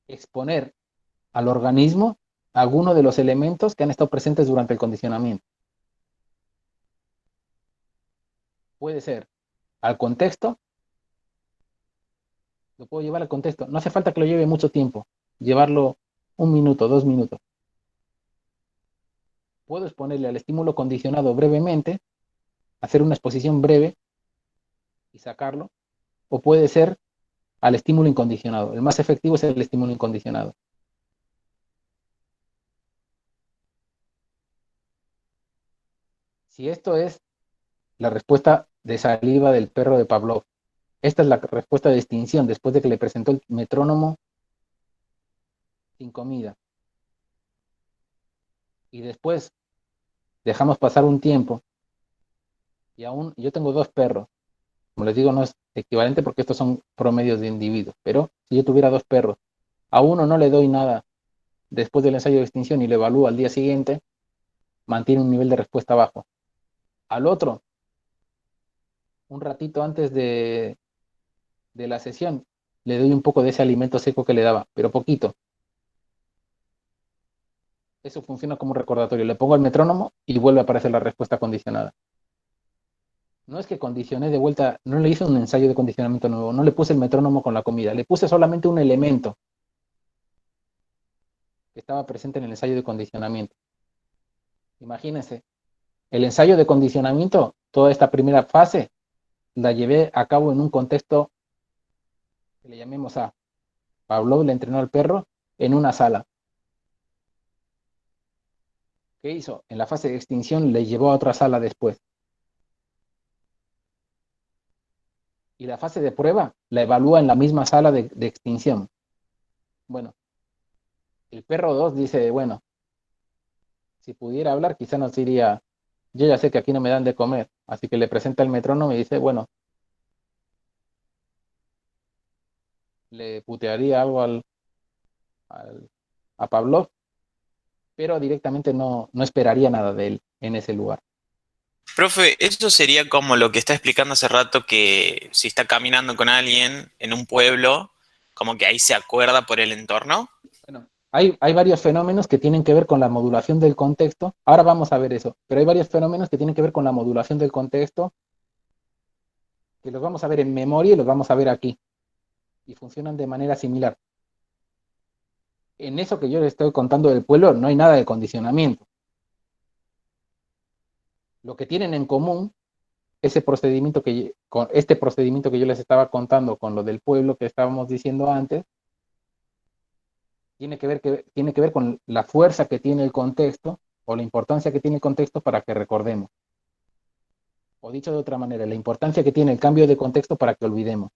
exponer al organismo alguno de los elementos que han estado presentes durante el condicionamiento. Puede ser al contexto, lo puedo llevar al contexto. No hace falta que lo lleve mucho tiempo, llevarlo 1 minuto, 2 minutos. Puedo exponerle al estímulo condicionado brevemente, hacer una exposición breve y sacarlo, o puede ser al estímulo incondicionado. El más efectivo es el estímulo incondicionado. Si esto es la respuesta de saliva del perro de Pavlov, esta es la respuesta de extinción después de que le presentó el metrónomo sin comida. Y después dejamos pasar un tiempo y aún yo tengo 2 perros. Como les digo, no es equivalente porque estos son promedios de individuos, pero si yo tuviera 2 perros, a uno no le doy nada después del ensayo de extinción y lo evalúo al día siguiente, mantiene un nivel de respuesta bajo. Al otro, un ratito antes de la sesión, le doy un poco de ese alimento seco que le daba, pero poquito. Eso funciona como un recordatorio. Le pongo el metrónomo y vuelve a aparecer la respuesta condicionada. No es que condicioné de vuelta, no le hice un ensayo de condicionamiento nuevo, no le puse el metrónomo con la comida, le puse solamente un elemento que estaba presente en el ensayo de condicionamiento. Imagínense, el ensayo de condicionamiento, toda esta primera fase, la llevé a cabo en un contexto que le llamemos A. Pavlov le entrenó al perro en una sala. ¿Qué hizo? En la fase de extinción le llevó a otra sala después. Y la fase de prueba la evalúa en la misma sala de extinción. Bueno, el perro 2 dice, bueno, si pudiera hablar, quizá nos diría, yo ya sé que aquí no me dan de comer, así que le presenta el metrónomo y dice, bueno, le putearía algo a Pavlov, pero directamente no esperaría nada de él en ese lugar. Profe, eso sería como lo que está explicando hace rato, que si está caminando con alguien en un pueblo, como que ahí se acuerda por el entorno. Bueno, hay varios fenómenos que tienen que ver con la modulación del contexto. Ahora vamos a ver eso, pero hay varios fenómenos que tienen que ver con la modulación del contexto, que los vamos a ver en memoria y los vamos a ver aquí. Y funcionan de manera similar. En eso que yo les estoy contando del pueblo no hay nada de condicionamiento. Lo que tienen en común, este procedimiento que yo les estaba contando con lo del pueblo que estábamos diciendo antes, tiene que ver con la fuerza que tiene el contexto o la importancia que tiene el contexto para que recordemos. O dicho de otra manera, la importancia que tiene el cambio de contexto para que olvidemos.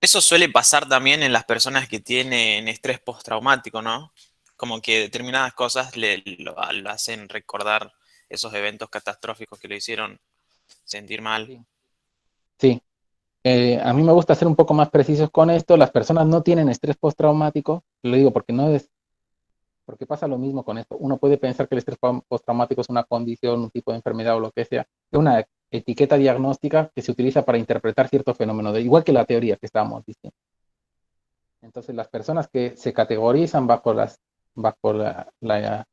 Eso suele pasar también en las personas que tienen estrés postraumático, ¿no? Como que determinadas cosas lo hacen recordar esos eventos catastróficos que lo hicieron sentir mal. Sí. Sí. A mí me gusta ser un poco más precisos con esto. Las personas no tienen estrés postraumático, lo digo porque no es, porque pasa lo mismo con esto. Uno puede pensar que el estrés postraumático es una condición, un tipo de enfermedad o lo que sea. Es una etiqueta diagnóstica que se utiliza para interpretar cierto fenómeno, igual que la teoría que estábamos diciendo. Entonces, las personas que se categorizan bajo la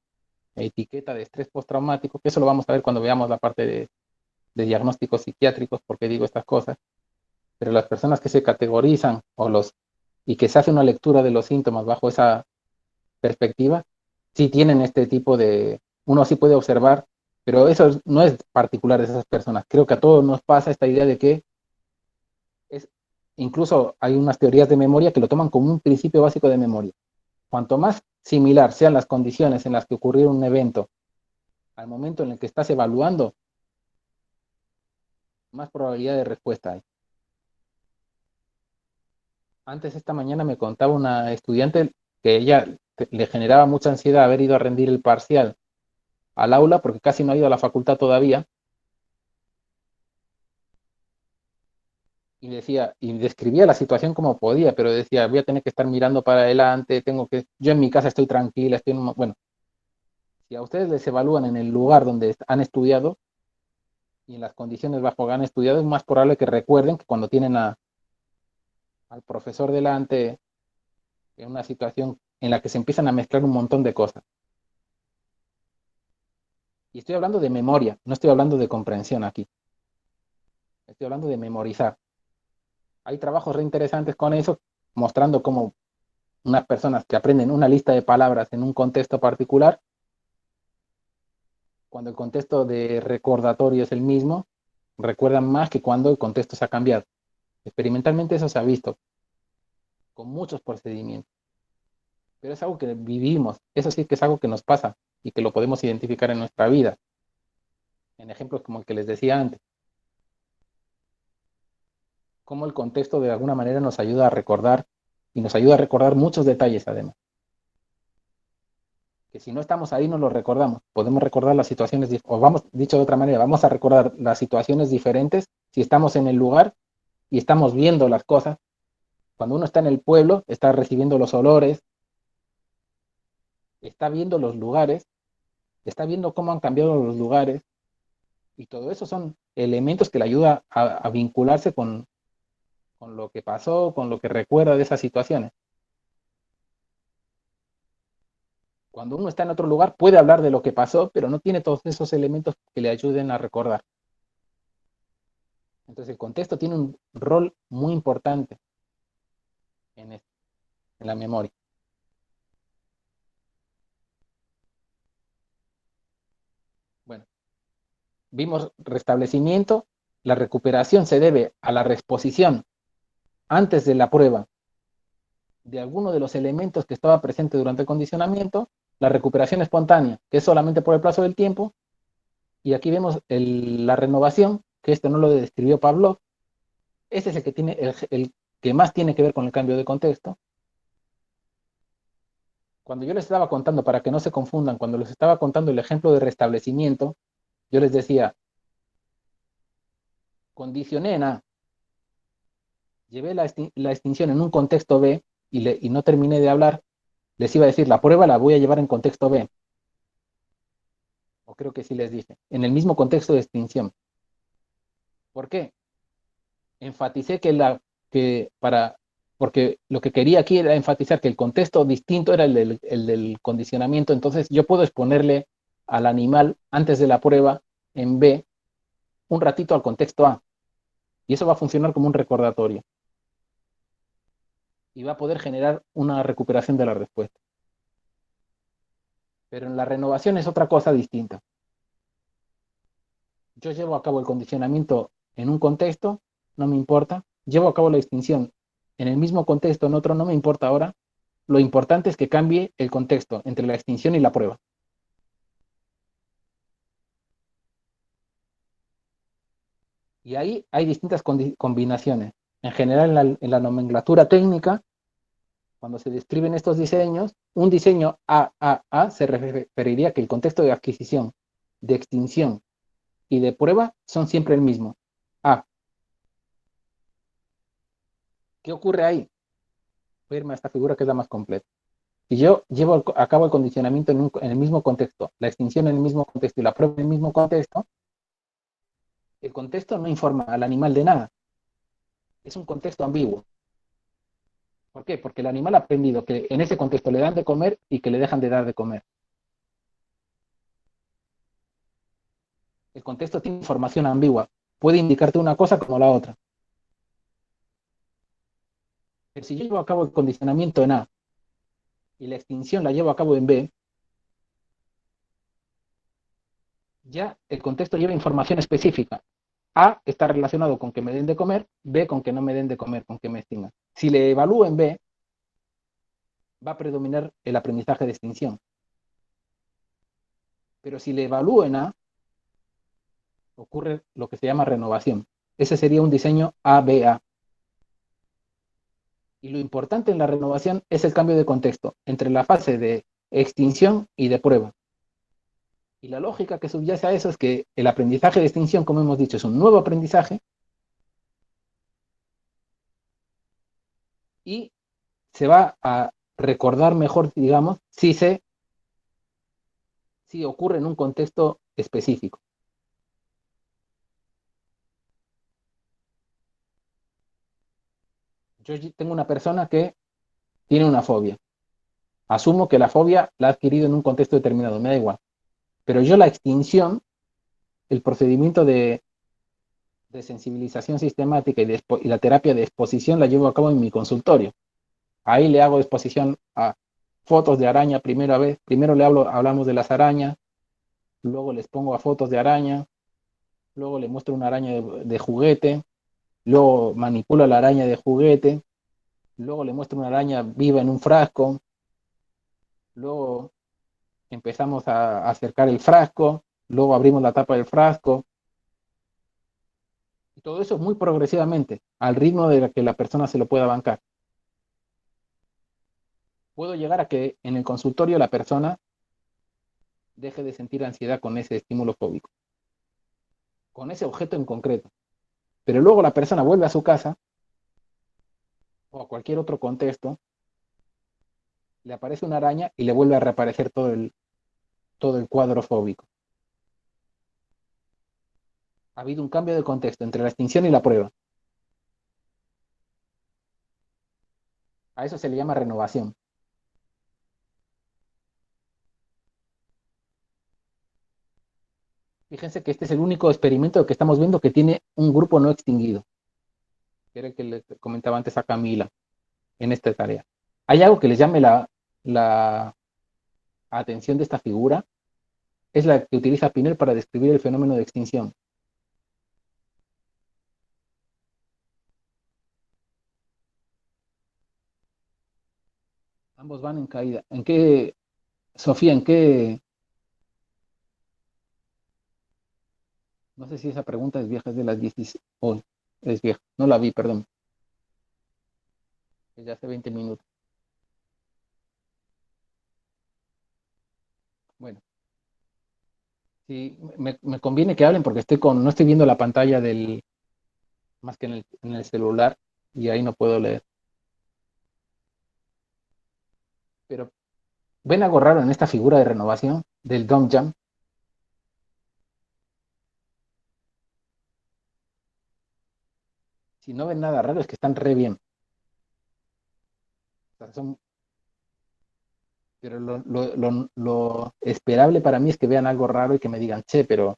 etiqueta de estrés postraumático, que eso lo vamos a ver cuando veamos la parte de diagnósticos psiquiátricos, porque digo estas cosas, pero las personas que se categorizan y que se hace una lectura de los síntomas bajo esa perspectiva, sí tienen este tipo uno sí puede observar, pero eso no es particular de esas personas. Creo que a todos nos pasa esta idea de que incluso hay unas teorías de memoria que lo toman como un principio básico de memoria. Cuanto más similar sean las condiciones en las que ocurrió un evento al momento en el que estás evaluando, más probabilidad de respuesta hay. Antes esta mañana me contaba una estudiante que ella le generaba mucha ansiedad haber ido a rendir el parcial al aula porque casi no ha ido a la facultad todavía. y decía, y describía la situación como podía, pero decía, voy a tener que estar mirando para adelante, yo en mi casa estoy tranquila, bueno, si a ustedes les evalúan en el lugar donde han estudiado y en las condiciones bajo que han estudiado, es más probable que recuerden que cuando tienen al profesor delante en una situación en la que se empiezan a mezclar un montón de cosas. Y estoy hablando de memoria, no estoy hablando de comprensión aquí. Estoy hablando de memorizar. Hay trabajos re interesantes con eso, mostrando cómo unas personas que aprenden una lista de palabras en un contexto particular, cuando el contexto de recordatorio es el mismo, recuerdan más que cuando el contexto se ha cambiado. Experimentalmente eso se ha visto con muchos procedimientos. Pero es algo que vivimos, eso sí que es algo que nos pasa y que lo podemos identificar en nuestra vida. En ejemplos como el que les decía antes. Cómo el contexto de alguna manera nos ayuda a recordar y nos ayuda a recordar muchos detalles además. Que si no estamos ahí no lo recordamos. Podemos recordar las situaciones, o vamos, dicho de otra manera, vamos a recordar las situaciones diferentes si estamos en el lugar y estamos viendo las cosas. Cuando uno está en el pueblo, está recibiendo los olores, está viendo los lugares, está viendo cómo han cambiado los lugares, y todo eso son elementos que le ayudan a vincularse con lo que pasó, con lo que recuerda de esas situaciones. Cuando uno está en otro lugar puede hablar de lo que pasó, pero no tiene todos esos elementos que le ayuden a recordar. Entonces el contexto tiene un rol muy importante en la memoria. Bueno, vimos restablecimiento. La recuperación se debe a la reexposición antes de la prueba de alguno de los elementos que estaba presente durante el condicionamiento, la recuperación espontánea, que es solamente por el plazo del tiempo, y aquí vemos la renovación, que esto no lo describió Pavlov. Este es el que tiene el que más tiene que ver con el cambio de contexto. Cuando yo les estaba contando, para que no se confundan, cuando les estaba contando el ejemplo de restablecimiento, yo les decía, condicioné en A, llevé la extinción en un contexto B y no terminé de hablar, les iba a decir, la prueba la voy a llevar en contexto B. O creo que sí les dije, en el mismo contexto de extinción. ¿Por qué? Enfaticé porque lo que quería aquí era enfatizar que el contexto distinto era el del condicionamiento, entonces yo puedo exponerle al animal antes de la prueba en B un ratito al contexto A, y eso va a funcionar como un recordatorio, y va a poder generar una recuperación de la respuesta. Pero en la renovación es otra cosa distinta. Yo llevo a cabo el condicionamiento en un contexto, no me importa. Llevo a cabo la extinción en el mismo contexto, en otro, no me importa ahora. Lo importante es que cambie el contexto entre la extinción y la prueba. Y ahí hay distintas combinaciones. En general, en la nomenclatura técnica, cuando se describen estos diseños, un diseño AAA se referiría a que el contexto de adquisición, de extinción y de prueba son siempre el mismo. A. ¿Qué ocurre ahí? Voy a irme a esta figura que es la más completa. Si yo llevo a cabo el condicionamiento en el mismo contexto, la extinción en el mismo contexto y la prueba en el mismo contexto, el contexto no informa al animal de nada. Es un contexto ambiguo. ¿Por qué? Porque el animal ha aprendido que en ese contexto le dan de comer y que le dejan de dar de comer. El contexto tiene información ambigua. Puede indicarte una cosa como la otra. Pero si yo llevo a cabo el condicionamiento en A y la extinción la llevo a cabo en B, ya el contexto lleva información específica. A está relacionado con que me den de comer, B con que no me den de comer, con que me extingan. Si le evalúo en B, va a predominar el aprendizaje de extinción. Pero si le evalúo en A, ocurre lo que se llama renovación. Ese sería un diseño ABA. Y lo importante en la renovación es el cambio de contexto entre la fase de extinción y de prueba. Y la lógica que subyace a eso es que el aprendizaje de extinción, como hemos dicho, es un nuevo aprendizaje y se va a recordar mejor, digamos, si ocurre en un contexto específico. Yo tengo una persona que tiene una fobia. Asumo que la fobia la ha adquirido en un contexto determinado, me da igual. Pero yo la extinción, el procedimiento de sensibilización sistemática y la terapia de exposición la llevo a cabo en mi consultorio. Ahí le hago exposición a fotos de araña primera vez. Primero hablamos de las arañas, luego les pongo a fotos de araña, luego le muestro una araña de juguete, luego manipulo la araña de juguete, luego le muestro una araña viva en un frasco, luego empezamos a acercar el frasco, luego abrimos la tapa del frasco, y todo eso muy progresivamente, al ritmo de que la persona se lo pueda bancar. Puedo llegar a que en el consultorio la persona deje de sentir ansiedad con ese estímulo fóbico, con ese objeto en concreto. Pero luego la persona vuelve a su casa o a cualquier otro contexto, le aparece una araña y le vuelve a reaparecer todo el cuadro fóbico. Ha habido un cambio de contexto entre la extinción y la prueba. A eso se le llama renovación. Fíjense que este es el único experimento que estamos viendo que tiene un grupo no extinguido, que era el que les comentaba antes a Camila en esta tarea. ¿Hay algo que les llame la atención de esta figura? Es la que utiliza Pinel para describir el fenómeno de extinción. Ambos van en caída. ¿En qué, Sofía, en qué? No sé si esa pregunta es vieja, es de las 16. Hoy es vieja. No la vi, perdón. Es de hace 20 minutos. Bueno, sí, me conviene que hablen porque no estoy viendo la pantalla más que en el celular y ahí no puedo leer. Pero, ¿ven algo raro en esta figura de renovación del Dom Jam? Si no ven nada raro es que están re bien. O sea, pero lo esperable para mí es que vean algo raro y que me digan, che, pero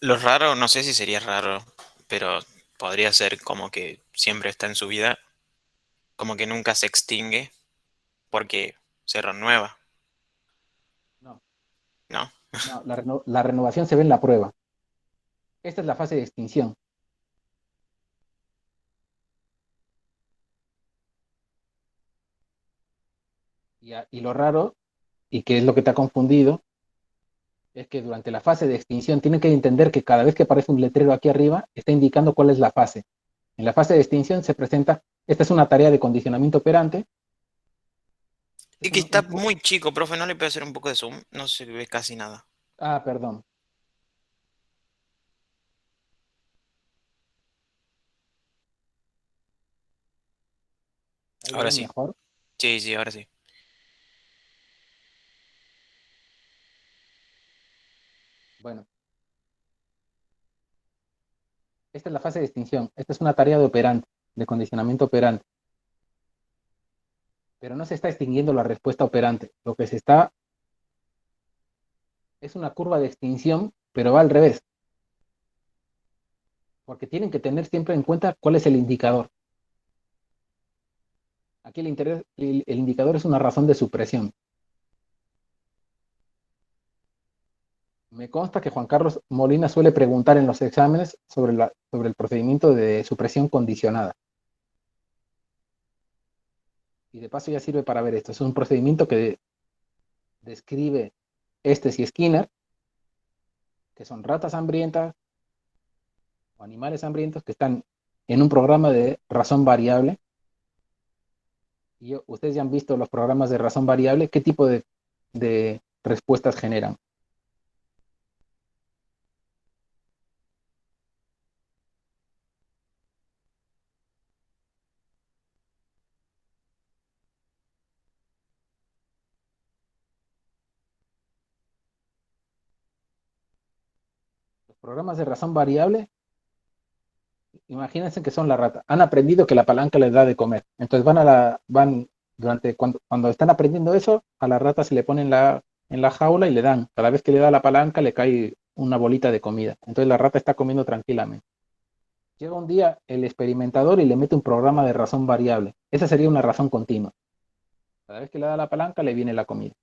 Lo raro, no sé si sería raro, pero podría ser como que siempre está en su vida, como que nunca se extingue porque se renueva, no, ¿no? no, la renovación se ve en la prueba. Esta es la fase de extinción. Y lo raro, y que es lo que te ha confundido, es que durante la fase de extinción tienen que entender que cada vez que aparece un letrero aquí arriba, está indicando cuál es la fase. En la fase de extinción se presenta, esta es una tarea de condicionamiento operante. Es Es que está muy chico, profe, ¿no le puede hacer un poco de zoom? No se ve casi nada. perdón. Ahí lo Ahora ven sí. mejor. Sí, sí, ahora sí. Bueno, esta es la fase de extinción. Esta es una tarea de operante, de condicionamiento operante. Pero no se está extinguiendo la respuesta operante. Lo que se está es una curva de extinción, pero va al revés. Porque tienen que tener siempre en cuenta cuál es el indicador. Aquí el indicador es una razón de supresión. Me consta que Juan Carlos Molina suele preguntar en los exámenes sobre el procedimiento de supresión condicionada. Y de paso ya sirve para ver esto. Es un procedimiento que describe Estes y Skinner, que son ratas hambrientas o animales hambrientos que están en un programa de razón variable. Y ustedes ya han visto los programas de razón variable, ¿qué tipo de respuestas generan? Los programas de razón variable, imagínense que son la rata. Han aprendido que la palanca les da de comer. Entonces cuando están aprendiendo eso, a la rata se le pone en la jaula y le dan. Cada vez que le da la palanca le cae una bolita de comida. Entonces la rata está comiendo tranquilamente. Llega un día el experimentador y le mete un programa de razón variable. Esa sería una razón continua. Cada vez que le da la palanca le viene la comida.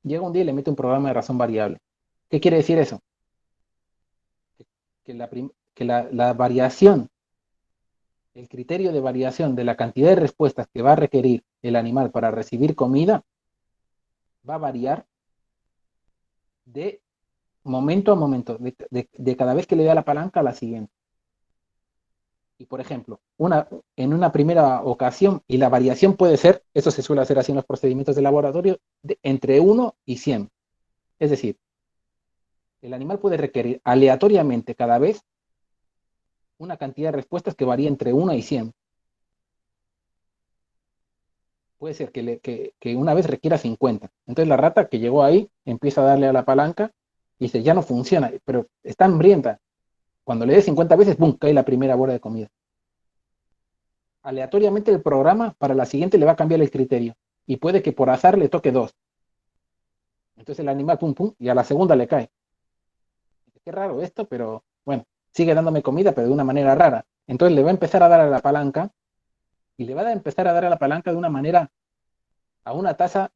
Llega un día y le mete un programa de razón variable. ¿Qué quiere decir eso? Que la variación, el criterio de variación de la cantidad de respuestas que va a requerir el animal para recibir comida va a variar de momento a momento, de cada vez que le da la palanca a la siguiente. Y por ejemplo, en una primera ocasión, y la variación puede ser, eso se suele hacer así en los procedimientos de laboratorio, entre 1 y 100. Es decir, el animal puede requerir aleatoriamente cada vez una cantidad de respuestas que varía entre 1 y 100. Puede ser que una vez requiera 50. Entonces la rata que llegó ahí empieza a darle a la palanca y dice, ya no funciona, pero está hambrienta. Cuando le dé 50 veces, ¡pum!, cae la primera bola de comida. Aleatoriamente el programa para la siguiente le va a cambiar el criterio y puede que por azar le toque 2. Entonces el animal, pum, pum, y a la segunda le cae. Qué raro esto, pero bueno, sigue dándome comida, pero de una manera rara. Entonces le va a empezar a dar a la palanca y le va a empezar a dar a la palanca de una manera, a una tasa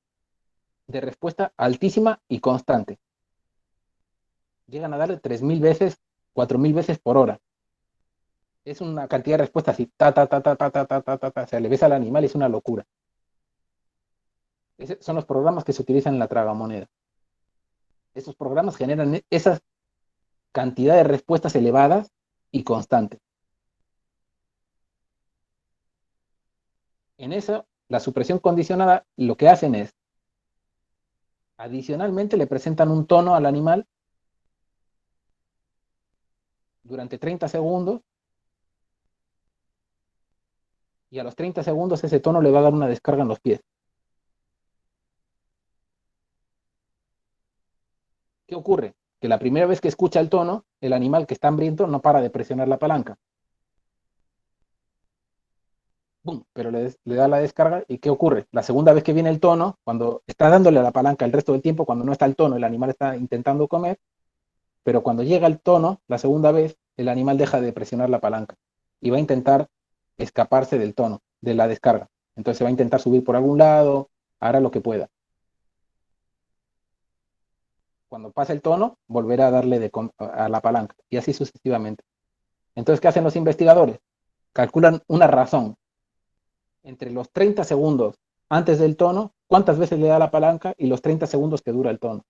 de respuesta altísima y constante. Llegan a darle 3.000 veces, 4.000 veces por hora. Es una cantidad de respuestas así, ta, ta, ta, ta, ta, ta, ta, ta, ta, ta. O sea, le ves al animal y es una locura. Esos son los programas que se utilizan en la tragamoneda. Esos programas generan esa cantidad de respuestas elevadas y constantes. En eso, la supresión condicionada lo que hacen es, adicionalmente le presentan un tono al animal durante 30 segundos y a los 30 segundos ese tono le va a dar una descarga en los pies. ¿Qué ocurre? Que la primera vez que escucha el tono, el animal que está hambriento no para de presionar la palanca. ¡Bum! Pero le da la descarga y ¿qué ocurre? La segunda vez que viene el tono, cuando está dándole a la palanca el resto del tiempo, cuando no está el tono, el animal está intentando comer, pero cuando llega el tono, la segunda vez, el animal deja de presionar la palanca y va a intentar escaparse del tono, de la descarga. Entonces va a intentar subir por algún lado, hará lo que pueda. Cuando pase el tono, volverá a darle a la palanca y así sucesivamente. Entonces, ¿qué hacen los investigadores? Calculan una razón entre los 30 segundos antes del tono, cuántas veces le da la palanca y los 30 segundos que dura el tono.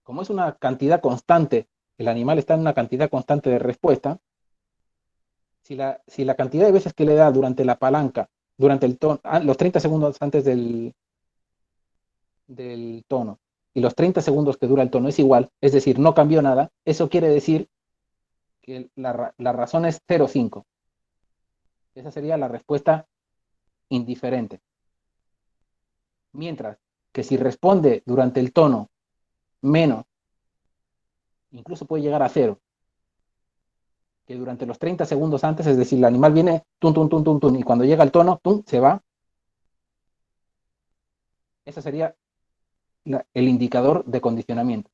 Como es una cantidad constante, el animal está en una cantidad constante de respuesta, si la cantidad de veces que le da durante la palanca, durante el tono, los 30 segundos antes del tono y los 30 segundos que dura el tono es igual, es decir, no cambió nada, eso quiere decir que la razón es 0,5. Esa sería la respuesta indiferente. Mientras que si responde durante el tono menos, incluso puede llegar a 0, que durante los 30 segundos antes, es decir, el animal viene, tum, tum, tum, tum, tum, y cuando llega el tono, tum, se va. Ese sería el indicador de condicionamiento.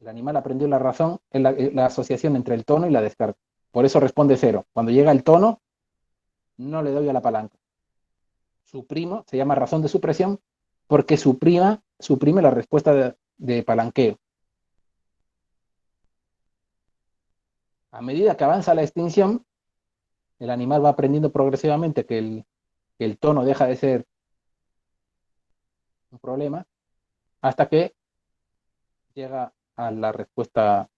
El animal aprendió la razón, la asociación entre el tono y la descarga. Por eso responde 0. Cuando llega el tono, no le doy a la palanca. Suprimo, se llama razón de supresión, porque suprime la respuesta de palanqueo. A medida que avanza la extinción, el animal va aprendiendo progresivamente que el tono deja de ser un problema, hasta que llega a la respuesta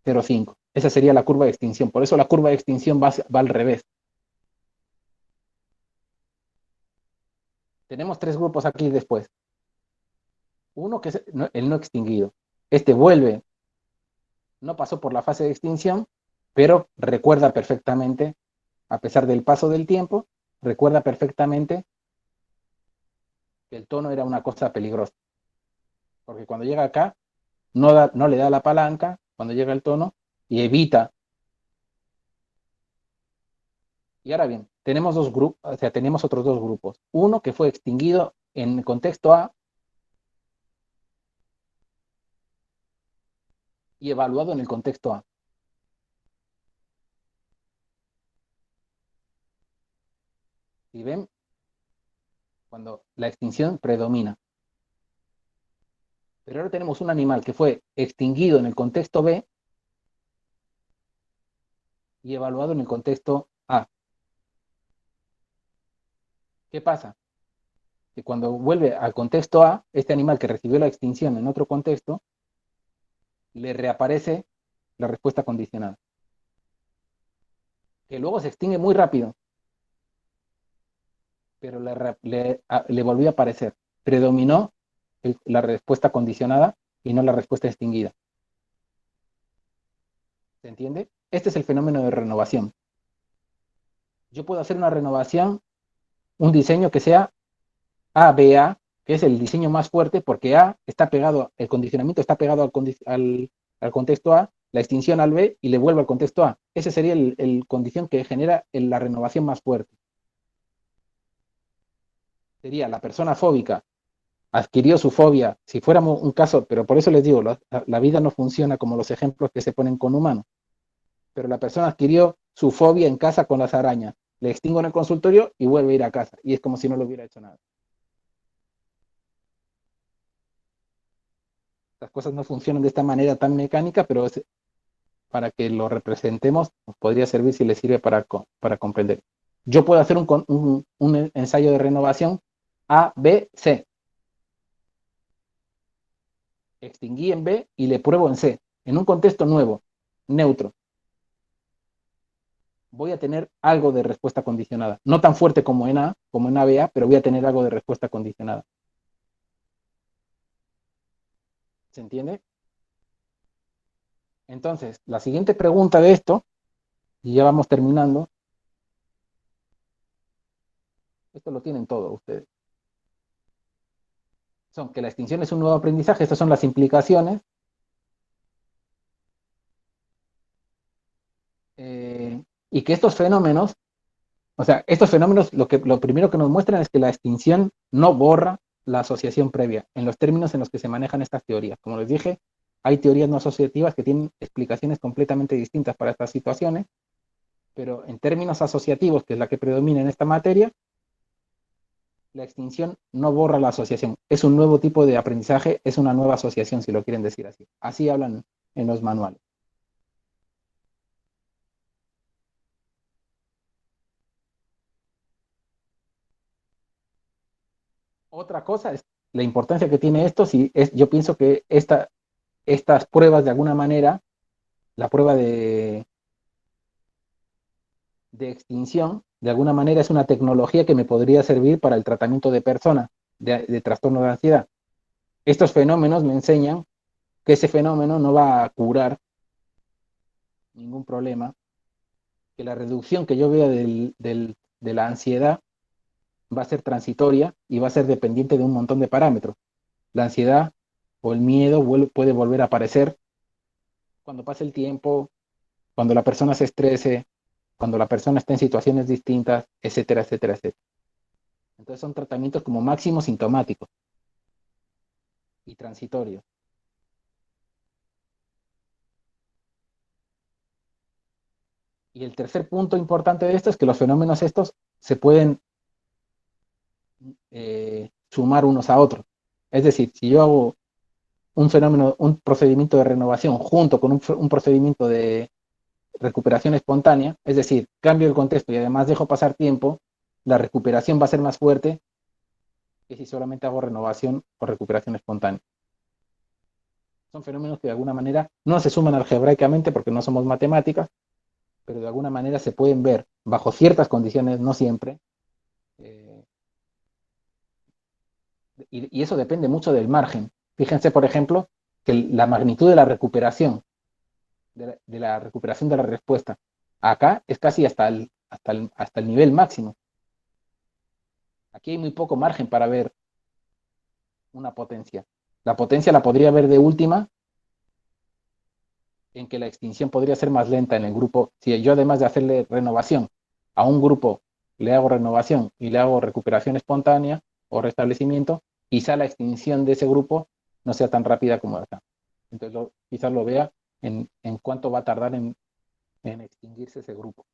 0,5. Esa sería la curva de extinción. Por eso la curva de extinción va al revés. Tenemos tres grupos aquí después. Uno que es el no extinguido. Este vuelve, no pasó por la fase de extinción, pero recuerda perfectamente, a pesar del paso del tiempo, recuerda perfectamente que el tono era una cosa peligrosa. Porque cuando llega acá, no le da la palanca, cuando llega el tono, y evita. Y ahora bien, tenemos dos grupos, o sea, tenemos otros dos grupos. Uno que fue extinguido en el contexto A y evaluado en el contexto A. Si ven, cuando la extinción predomina. Pero ahora tenemos un animal que fue extinguido en el contexto B y evaluado en el contexto A. ¿Qué pasa? Que cuando vuelve al contexto A, este animal que recibió la extinción en otro contexto, le reaparece la respuesta condicionada. Que luego se extingue muy rápido, pero le volvió a aparecer. Predominó la respuesta condicionada y no la respuesta extinguida. ¿Se entiende? Este es el fenómeno de renovación. Yo puedo hacer una renovación, un diseño que sea ABA, que es el diseño más fuerte, porque A está pegado, el condicionamiento está pegado al contexto A, la extinción al B y le vuelve al contexto A. Ese sería el condición que genera la renovación más fuerte. Sería la persona fóbica adquirió su fobia, si fuéramos un caso, pero por eso les digo, la vida no funciona como los ejemplos que se ponen con humanos, pero la persona adquirió su fobia en casa con las arañas, le extingo en el consultorio y vuelve a ir a casa, y es como si no le hubiera hecho nada. Las cosas no funcionan de esta manera tan mecánica, pero para que lo representemos, nos podría servir si les sirve para comprender. Yo puedo hacer un ensayo de renovación A, B, C. Extinguí en B y le pruebo en C, en un contexto nuevo, neutro. Voy a tener algo de respuesta condicionada. No tan fuerte como en A, como en ABA, pero voy a tener algo de respuesta condicionada. ¿Se entiende? Entonces, la siguiente pregunta de esto, y ya vamos terminando, esto lo tienen todo ustedes. Son que la extinción es un nuevo aprendizaje, estas son las implicaciones. Y que estos fenómenos, o sea, estos fenómenos lo primero que nos muestran es que la extinción no borra la asociación previa, en los términos en los que se manejan estas teorías. Como les dije, hay teorías no asociativas que tienen explicaciones completamente distintas para estas situaciones, pero en términos asociativos, que es la que predomina en esta materia, la extinción no borra la asociación. Es un nuevo tipo de aprendizaje, es una nueva asociación, si lo quieren decir así. Así hablan en los manuales. Otra cosa es la importancia que tiene esto. Yo pienso que estas pruebas, de alguna manera, la prueba de extinción, de alguna manera es una tecnología que me podría servir para el tratamiento de personas de trastorno de ansiedad. Estos fenómenos me enseñan que ese fenómeno no va a curar ningún problema, que la reducción que yo vea de la ansiedad va a ser transitoria y va a ser dependiente de un montón de parámetros. La ansiedad o el miedo puede volver a aparecer cuando pase el tiempo, cuando la persona se estrese, cuando la persona está en situaciones distintas, etcétera, etcétera, etcétera. Entonces son tratamientos como máximo sintomáticos y transitorios. Y el tercer punto importante de esto es que los fenómenos estos se pueden sumar unos a otros. Es decir, si yo hago un procedimiento de renovación junto con un procedimiento de recuperación espontánea, es decir, cambio el contexto y además dejo pasar tiempo, la recuperación va a ser más fuerte que si solamente hago renovación o recuperación espontánea. Son fenómenos que de alguna manera no se suman algebraicamente porque no somos matemáticas, pero de alguna manera se pueden ver bajo ciertas condiciones, no siempre. eh, y eso depende mucho del margen. Fíjense, por ejemplo, que la magnitud de la recuperación, de la recuperación de la respuesta, acá es casi hasta el nivel máximo. Aquí hay muy poco margen para ver una potencia. La potencia la podría ver de última en que la extinción podría ser más lenta en el grupo. Si yo, además de hacerle renovación a un grupo, le hago renovación y le hago recuperación espontánea o restablecimiento, quizá la extinción de ese grupo no sea tan rápida como acá. Entonces quizás lo vea en cuánto va a tardar en extinguirse ese grupo.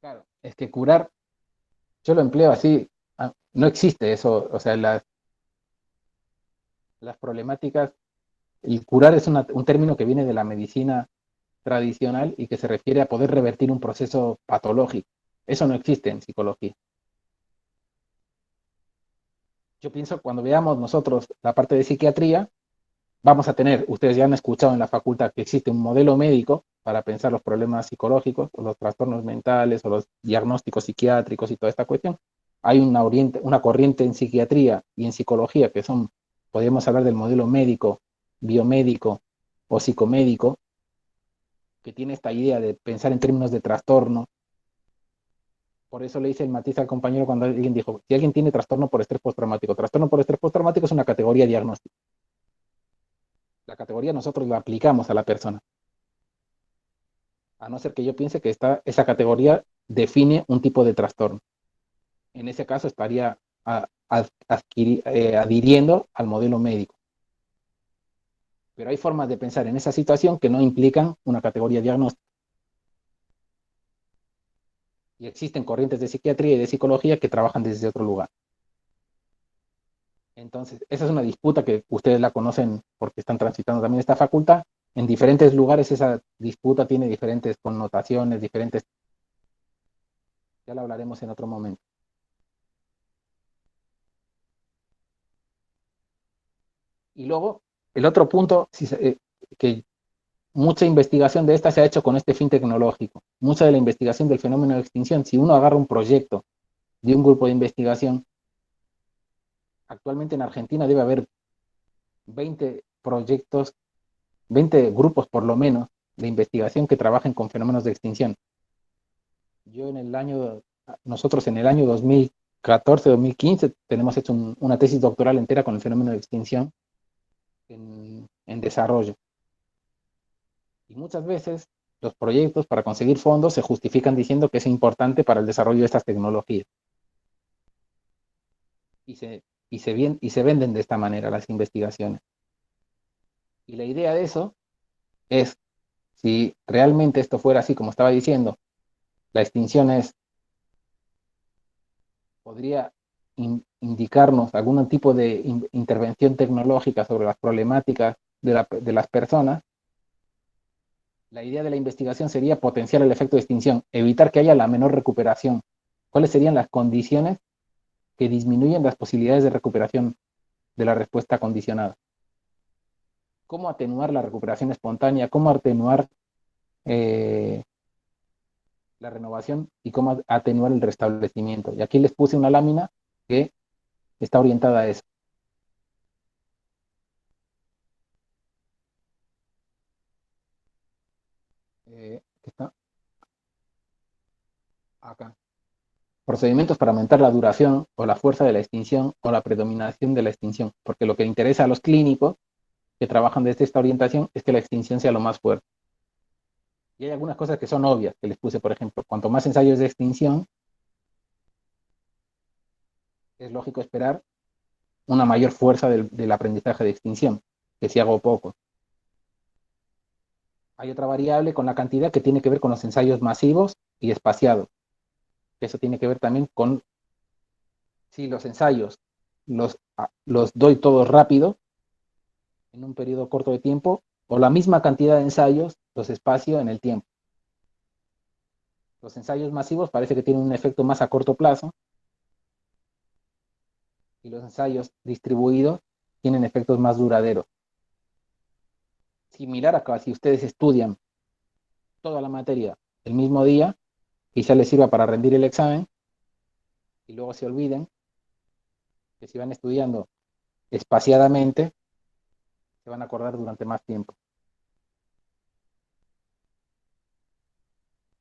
Claro, es que curar, yo lo empleo así, no existe eso, o sea, las problemáticas, el curar es un término que viene de la medicina tradicional y que se refiere a poder revertir un proceso patológico. Eso no existe en psicología. Yo pienso cuando veamos nosotros la parte de psiquiatría, vamos a tener, ustedes ya han escuchado en la facultad que existe un modelo médico para pensar los problemas psicológicos, o los trastornos mentales, o los diagnósticos psiquiátricos y toda esta cuestión. Hay una corriente en psiquiatría y en psicología que son, podríamos hablar del modelo médico, biomédico o psicomédico, que tiene esta idea de pensar en términos de trastorno. Por eso le hice el matiz al compañero cuando alguien dijo, si alguien tiene trastorno por estrés postraumático es una categoría diagnóstica. La categoría nosotros la aplicamos a la persona, a no ser que yo piense que esa categoría define un tipo de trastorno. En ese caso estaría adhiriendo al modelo médico. Pero hay formas de pensar en esa situación que no implican una categoría diagnóstica. Y existen corrientes de psiquiatría y de psicología que trabajan desde otro lugar. Entonces, esa es una disputa que ustedes la conocen porque están transitando también esta facultad. En diferentes lugares esa disputa tiene diferentes connotaciones, diferentes... Ya la hablaremos en otro momento. Y luego, el otro punto, que mucha investigación de esta se ha hecho con este fin tecnológico. Mucha de la investigación del fenómeno de extinción, si uno agarra un proyecto de un grupo de investigación, actualmente en Argentina debe haber 20 proyectos, 20 grupos por lo menos de investigación que trabajen con fenómenos de extinción. Nosotros en el año 2014, 2015 tenemos hecho una tesis doctoral entera con el fenómeno de extinción en desarrollo. Y muchas veces los proyectos para conseguir fondos se justifican diciendo que es importante para el desarrollo de estas tecnologías. Y se venden de esta manera las investigaciones. Y la idea de eso es, si realmente esto fuera así como estaba diciendo, la extinción podría indicarnos algún tipo de intervención tecnológica sobre las problemáticas de las personas. La idea de la investigación sería potenciar el efecto de extinción, evitar que haya la menor recuperación. ¿Cuáles serían las condiciones que disminuyen las posibilidades de recuperación de la respuesta condicionada? ¿Cómo atenuar la recuperación espontánea? ¿Cómo atenuar la renovación? ¿Y cómo atenuar el restablecimiento? Y aquí les puse una lámina que está orientada a eso. Está acá. Procedimientos para aumentar la duración o la fuerza de la extinción o la predominación de la extinción, porque lo que interesa a los clínicos que trabajan desde esta orientación es que la extinción sea lo más fuerte. Y hay algunas cosas que son obvias, que les puse, por ejemplo, cuanto más ensayos de extinción, es lógico esperar una mayor fuerza del aprendizaje de extinción, que si hago poco. Hay otra variable con la cantidad que tiene que ver con los ensayos masivos y espaciados. Eso tiene que ver también con si los ensayos los doy todos rápido, en un periodo corto de tiempo, o la misma cantidad de ensayos los espacio en el tiempo. Los ensayos masivos parece que tienen un efecto más a corto plazo y los ensayos distribuidos tienen efectos más duraderos. Similar acá, si ustedes estudian toda la materia el mismo día, quizá les sirva para rendir el examen y luego se olviden que si van estudiando espaciadamente, se van a acordar durante más tiempo.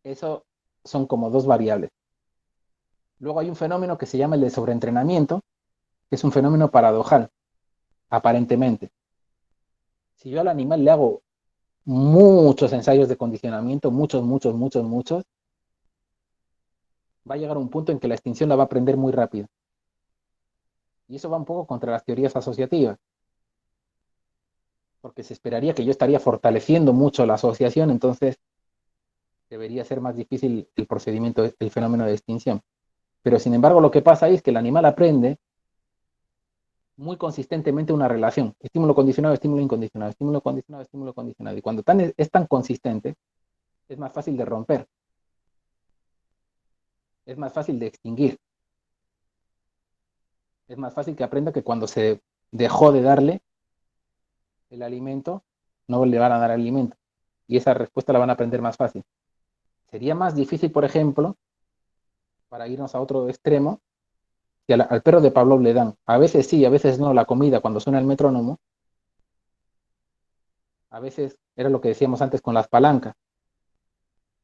Eso son como dos variables. Luego hay un fenómeno que se llama el de sobreentrenamiento, que es un fenómeno paradojal, aparentemente. Si yo al animal le hago muchos ensayos de condicionamiento, muchos, va a llegar a un punto en que la extinción la va a aprender muy rápido. Y eso va un poco contra las teorías asociativas, porque se esperaría que yo estaría fortaleciendo mucho la asociación, entonces debería ser más difícil el procedimiento, el fenómeno de extinción. Pero sin embargo lo que pasa ahí es que el animal aprende muy consistentemente una relación, estímulo condicionado, estímulo incondicionado, estímulo condicionado, estímulo condicionado. Y cuando es tan consistente, es más fácil de romper, es más fácil de extinguir. Es más fácil que aprenda que cuando se dejó de darle el alimento, no le van a dar alimento. Y esa respuesta la van a aprender más fácil. Sería más difícil, por ejemplo, para irnos a otro extremo, que al perro de Pavlov le dan, a veces sí, a veces no, la comida cuando suena el metrónomo. A veces era lo que decíamos antes con las palancas.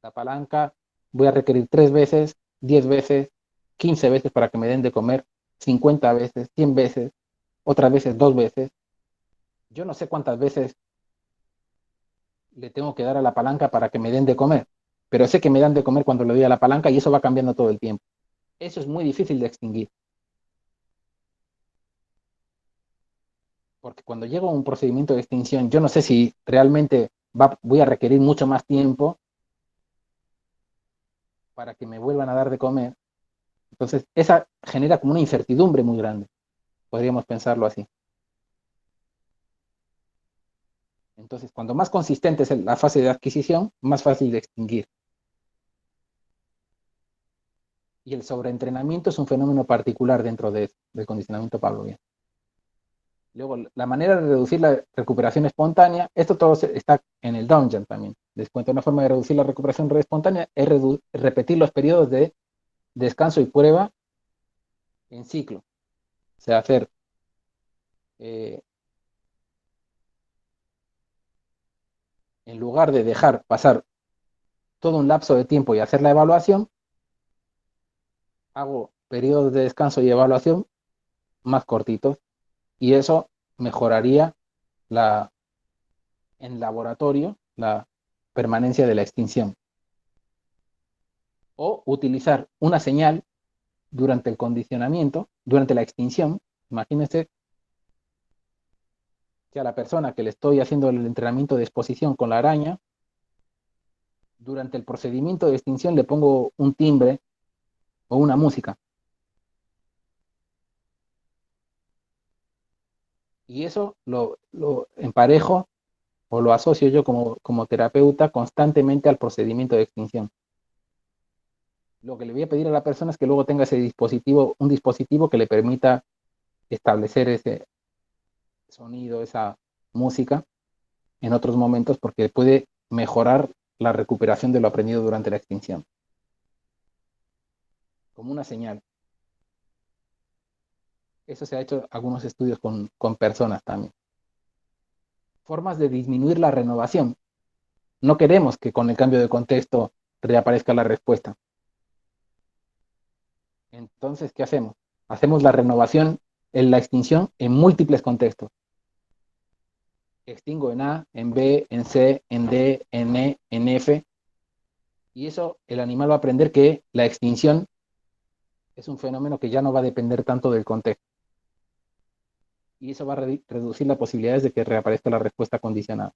La palanca voy a requerir 3 veces, 10 veces, 15 veces para que me den de comer, 50 veces, 100 veces, otras veces 2 veces. Yo no sé cuántas veces le tengo que dar a la palanca para que me den de comer, pero sé que me dan de comer cuando le doy a la palanca y eso va cambiando todo el tiempo. Eso es muy difícil de extinguir. Porque cuando llego a un procedimiento de extinción, yo no sé si realmente voy a requerir mucho más tiempo para que me vuelvan a dar de comer. Entonces, esa genera como una incertidumbre muy grande. Podríamos pensarlo así. Entonces, cuando más consistente es la fase de adquisición, más fácil de extinguir. Y el sobreentrenamiento es un fenómeno particular dentro del condicionamiento pavloviano. Luego, la manera de reducir la recuperación espontánea, esto todo está en el Dungeon también. Les cuento, una forma de reducir la recuperación espontánea es repetir los periodos de descanso y prueba en ciclo. O sea, hacer en lugar de dejar pasar todo un lapso de tiempo y hacer la evaluación, hago periodos de descanso y evaluación más cortitos y eso mejoraría en laboratorio la permanencia de la extinción. O utilizar una señal durante el condicionamiento, durante la extinción. Imagínense que a la persona que le estoy haciendo el entrenamiento de exposición con la araña, durante el procedimiento de extinción le pongo un timbre o una música. Y eso lo emparejo o lo asocio yo como terapeuta constantemente al procedimiento de extinción. Lo que le voy a pedir a la persona es que luego tenga ese dispositivo, un dispositivo que le permita establecer ese sonido, esa música en otros momentos, porque puede mejorar la recuperación de lo aprendido durante la extinción. Como una señal. Eso se ha hecho algunos estudios con personas también. Formas de disminuir la renovación. No queremos que con el cambio de contexto reaparezca la respuesta. Entonces, ¿qué hacemos? Hacemos la renovación en la extinción en múltiples contextos. Extingo en A, en B, en C, en D, en E, en F. Y eso el animal va a aprender que la extinción es un fenómeno que ya no va a depender tanto del contexto. Y eso va a reducir las posibilidades de que reaparezca la respuesta condicionada.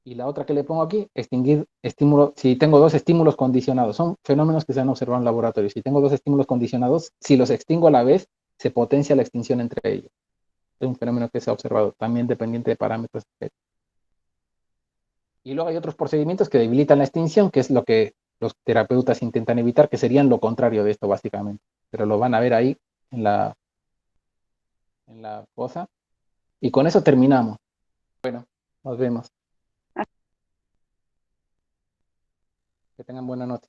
Y la otra que le pongo aquí, extinguir estímulo. Si tengo 2 estímulos condicionados, son fenómenos que se han observado en laboratorio. Si tengo 2 estímulos condicionados, si los extingo a la vez, se potencia la extinción entre ellos. Es un fenómeno que se ha observado, también dependiente de parámetros. Y luego hay otros procedimientos que debilitan la extinción, que es lo que los terapeutas intentan evitar, que serían lo contrario de esto, básicamente. Pero lo van a ver ahí en la cosa. Y con eso terminamos. Bueno, nos vemos. Que tengan buena noche.